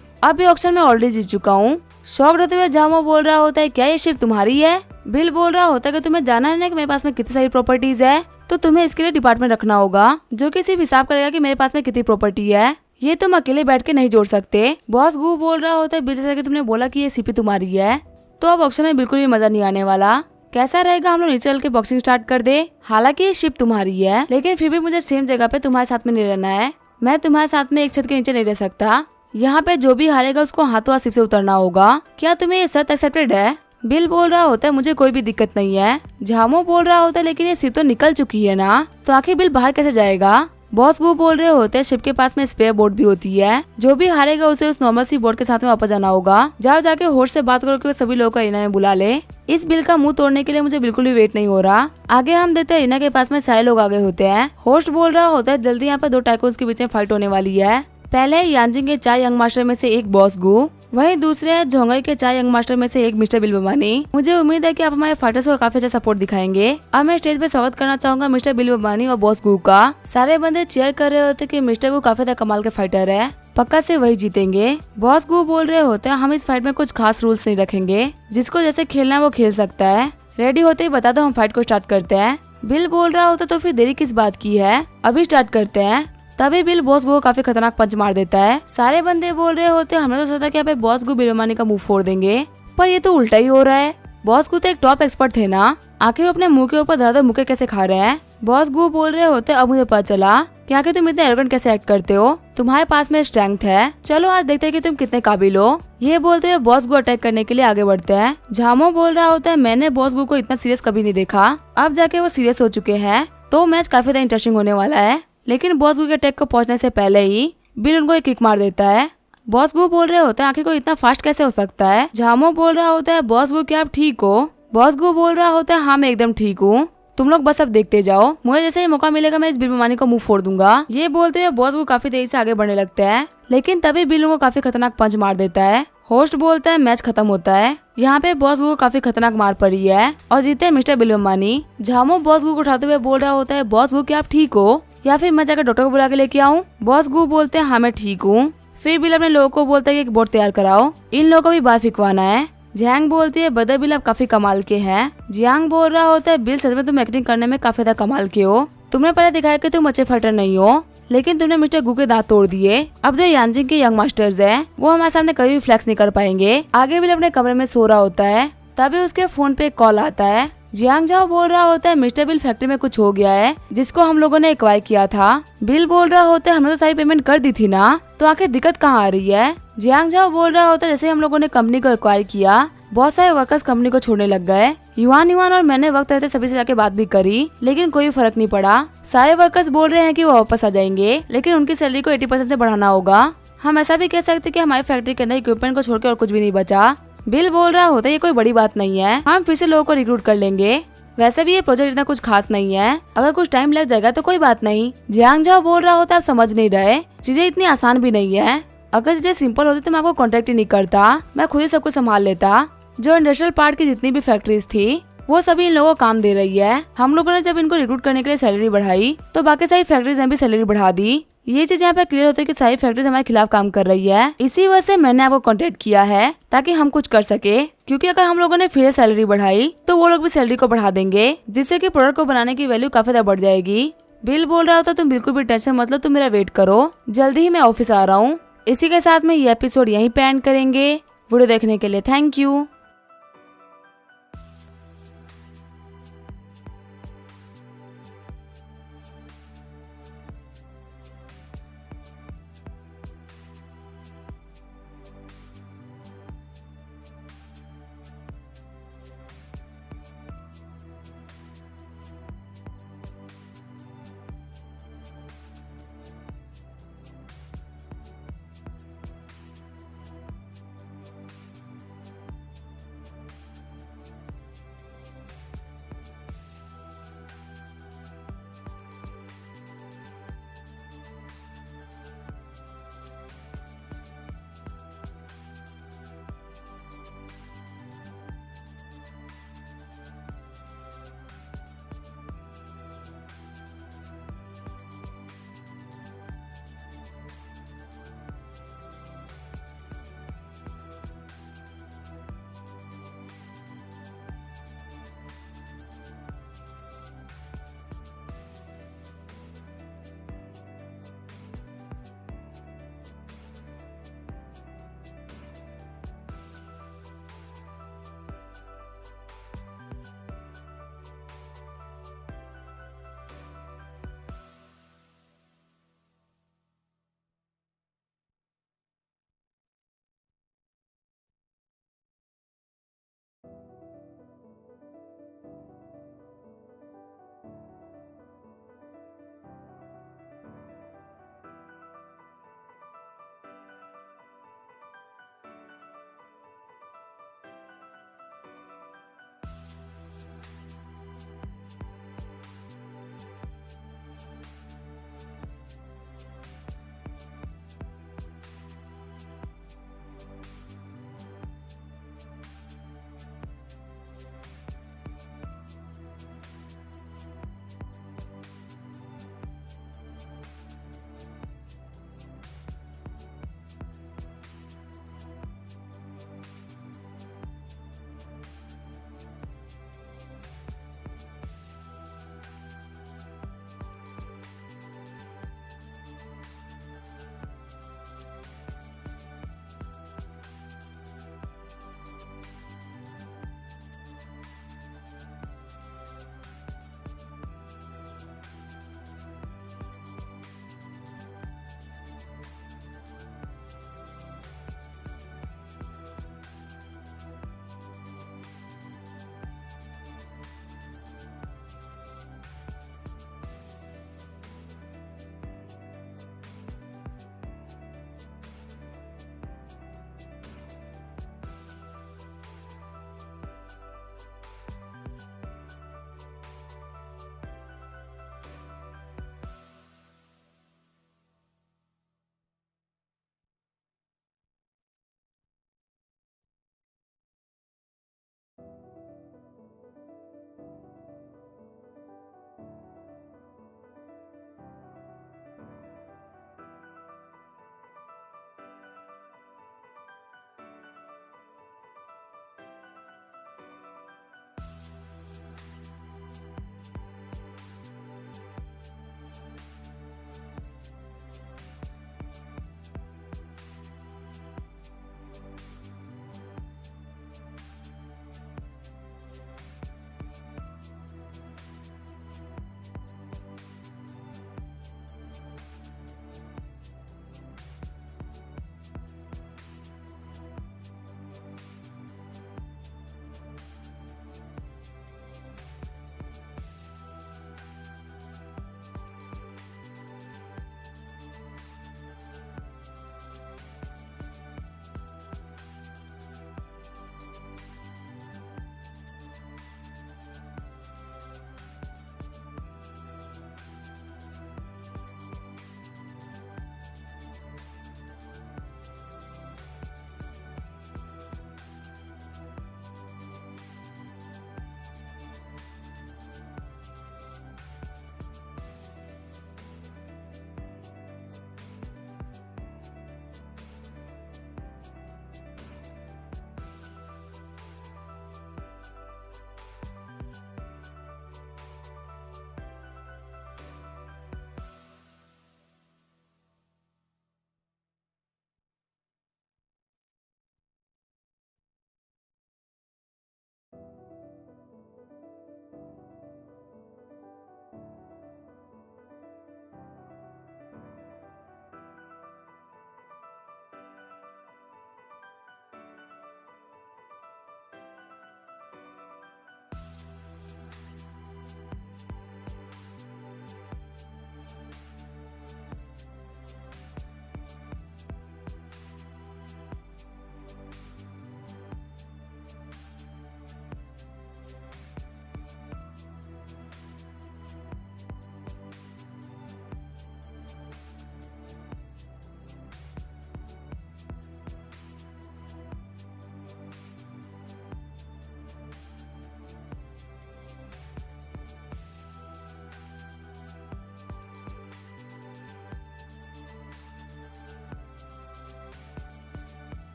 अब ये ऑक्शन में ऑलरेडी जीत चुका हूँ। शॉक्ड होते हुए झामो बोल रहा होता है क्या ये शिप तुम्हारी है। बिल बोल रहा होता है कि तुम्हें जाना है ना कि मेरे पास में कितनी सारी प्रॉपर्टीज है, तो तुम्हें इसके लिए डिपार्टमेंट रखना होगा जो कि सिर्फ हिसाब करेगा कि मेरे पास में कितनी प्रॉपर्टी है, ये तुम अकेले बैठ के नहीं जोड़ सकते। बॉस गू बोल रहा होता है जैसा कि तुमने बोला कि ये सीपी तुम्हारी है तो अब ऑक्शन में बिल्कुल भी मजा नहीं आने वाला, कैसा रहेगा हम लोग नीचे चल के बॉक्सिंग स्टार्ट कर दे, हालांकि ये शिप तुम्हारी है लेकिन फिर भी मुझे सेम जगह पे तुम्हारे साथ में नहीं रहना है, मैं तुम्हारे साथ में एक छत के नीचे नहीं रह सकता, यहाँ पे जो भी हारेगा उसको हाथों हाथ शिप से उतरना होगा, क्या तुम्हें ये शर्त एक्सेप्टेड है। बिल बोल रहा होता है मुझे कोई भी दिक्कत नहीं है। झामो बोल रहा होता है लेकिन ये शिप तो निकल चुकी है ना, तो आखिर बिल बाहर कैसे जाएगा। बॉस गू बोल रहे होते हैं शिप के पास में स्पेयर बोट भी होती है, जो भी हारेगा उसे उस नॉर्मल सी बोट के साथ में वापस जाना होगा, जाओ जाके होस्ट से बात करो कि वो सभी लोगों को रीना में बुला ले। इस बिल का मुंह तोड़ने के लिए मुझे बिल्कुल भी वेट नहीं हो रहा। आगे हम देखते हैं रीना के पास में सारे लोग आगे होते हैं। होस्ट बोल रहा होता है जल्दी यहाँ पे दो टाइकोन्स के बीच में फाइट होने वाली है, पहले है यांजिंग के 4 यंग मास्टर में से एक बॉस गू, वहीं दूसरे है झोंगई के 4 यंग मास्टर में से एक मिस्टर बिल बमानी। मुझे उम्मीद है कि आप हमारे फाइटर्स को काफी अच्छा सपोर्ट दिखाएंगे। अब मैं स्टेज पे स्वागत करना चाहूंगा मिस्टर बिल बमानी और बॉस गू का। सारे बंदे चेयर कर रहे होते कि मिस्टर गू काफी कमाल के फाइटर है, पक्का से वही जीतेंगे। बॉस गू बोल रहे होते हैं हम इस फाइट में कुछ खास रूल्स नहीं रखेंगे, जिसको जैसे खेलना है वो खेल सकता है, रेडी होते ही बता दो हम फाइट को स्टार्ट करते हैं। बिल बोल रहा होता तो फिर देरी किस बात की है, अभी स्टार्ट करते हैं। तभी बिल बॉस गू को काफी खतरनाक पंच मार देता है। सारे बंदे बोल रहे होते हमने तो सोचा कि यहाँ पे बॉस गू बिल बमानी का मुंह फोड़ देंगे, पर ये तो उल्टा ही हो रहा है। बॉस गू तो एक टॉप एक्सपर्ट थे ना, आखिर वो अपने मुंह के ऊपर दादा मुक्के कैसे खा रहे हैं। बॉस गू बोल रहे होते अब मुझे पता चला कि आखिर तुम इतने एरोगेंट कैसे एक्ट करते हो, तुम्हारे पास में स्ट्रेंथ है, चलो आज देखते हैं कि तुम कितने काबिल हो। ये बोलते हुए बॉस गू अटैक करने के लिए आगे बढ़ते हैं। झामो बोल रहा होता है मैंने बॉस गू को इतना सीरियस कभी नहीं देखा, अब जाके वो सीरियस हो चुके हैं तो मैच काफी ज्यादा इंटरेस्टिंग होने वाला है। लेकिन बॉस गू के अटैक को पहुंचने से पहले ही बिल उनको एक किक मार देता है। बॉस गू बोल रहे होते हैं आखिर को इतना फास्ट कैसे हो सकता है। झामो बोल रहा होता है बॉस गू क्या आप ठीक हो। बॉस गू बोल रहा होता है हाँ मैं एकदम ठीक हूँ, तुम लोग बस अब देखते जाओ, मुझे जैसे ही मौका मिलेगा मैं इस बिल बमानी को मुंह फोड़ दूंगा। ये बोलते हुए बॉस गू काफी तेजी से आगे बढ़ने लगते हैं, लेकिन तभी बिल उनको काफी खतरनाक पंच मार देता है। होस्ट बोलता है मैच खत्म होता है। यहाँ पे बॉस गू को काफी खतरनाक मार पड़ी है और जीते हैं मिस्टर बिल बमानी। झामो बॉस गू को उठाते हुए बोल रहा होता है बॉस गू क्या आप ठीक हो। या फिर मैं जाकर डॉक्टर को बुला के लेके आऊँ। बॉस गू बोलते हैं हाँ मैं ठीक हूँ। फिर बिल अपने लोगों को बोलता है कि एक बोर्ड तैयार कराओ, इन लोगों को भी बाहर फिकवाना है। जियांग बोलती है बदर बिल आप काफी कमाल के हैं। जियांग बोल रहा होता है बिल सच में तुम एक्टिंग करने में काफी ज्यादा कमाल के हो। तुमने पहले दिखाया कि तुम अच्छे फाइटर नहीं हो, लेकिन तुमने मिस्टर गू के दांत तोड़ दिए। अब जो यांजिंग के यंग मास्टर्स है वो हमारे सामने कभी भी फ्लेक्स नहीं कर पाएंगे। आगे बिल अपने कमरे में सो रहा होता है, तभी उसके फोन पे एक कॉल आता है। जियांग जाओ बोल रहा होता है मिस्टर बिल फैक्ट्री में कुछ हो गया है जिसको हम लोगों ने एक्वायर किया था। बिल बोल रहा होता है हमने तो सारी पेमेंट कर दी थी ना, तो आखिर दिक्कत कहाँ आ रही है। जियांग जाओ बोल रहा होता है जैसे हम लोगों ने कंपनी को एक्वायर किया बहुत सारे वर्कर्स कंपनी को छोड़ने लग गए। युवान और मैंने वक्त रहते सभी से जाके बात भी करी, लेकिन कोई फर्क नहीं पड़ा। सारे वर्कर्स बोल रहे हैं कि वो वापस आ जाएंगे, लेकिन उनकी सैलरी को 80% से बढ़ाना होगा। हम ऐसा भी कह सकते कि हमारी फैक्ट्री के अंदर इक्विपमेंट को छोड़ के और कुछ भी नहीं बचा। बिल बोल रहा होता है ये कोई बड़ी बात नहीं है, हम फिर से लोगों को रिक्रूट कर लेंगे। वैसे भी ये प्रोजेक्ट इतना कुछ खास नहीं है, अगर कुछ टाइम लग जाएगा तो कोई बात नहीं। जियांग जाओ बोल रहा होता है आप समझ नहीं रहे, चीजें इतनी आसान भी नहीं है। अगर चीजें सिंपल होती तो मैं आपको कॉन्ट्रैक्ट ही नहीं करता, मैं खुद ही सब कुछ संभाल लेता। जो इंडस्ट्रियल पार्ट की जितनी भी फैक्ट्रीज थी वो सभी इन लोगों को काम दे रही है। हम लोगों ने जब इनको रिक्रूट करने के लिए सैलरी बढ़ाई तो बाकी सारी फैक्ट्रीज ने भी सैलरी बढ़ा दी। ये चीज यहाँ पे क्लियर होती है कि सारी फैक्ट्रीज हमारे खिलाफ काम कर रही है। इसी वजह से मैंने आपको कांटेक्ट किया है ताकि हम कुछ कर सके, क्योंकि अगर हम लोगों ने फिर सैलरी बढ़ाई तो वो लोग भी सैलरी को बढ़ा देंगे, जिससे कि प्रोडक्ट को बनाने की वैल्यू काफी ज्यादा बढ़ जाएगी। बिल बोल रहा होता तुम बिल्कुल भी टेंशन मत लो, तुम मेरा वेट करो, जल्दी ही मैं ऑफिस आ रहा हूँ। इसी के साथ में ये एपिसोड यहीं पे एंड करेंगे। वीडियो देखने के लिए थैंक यू।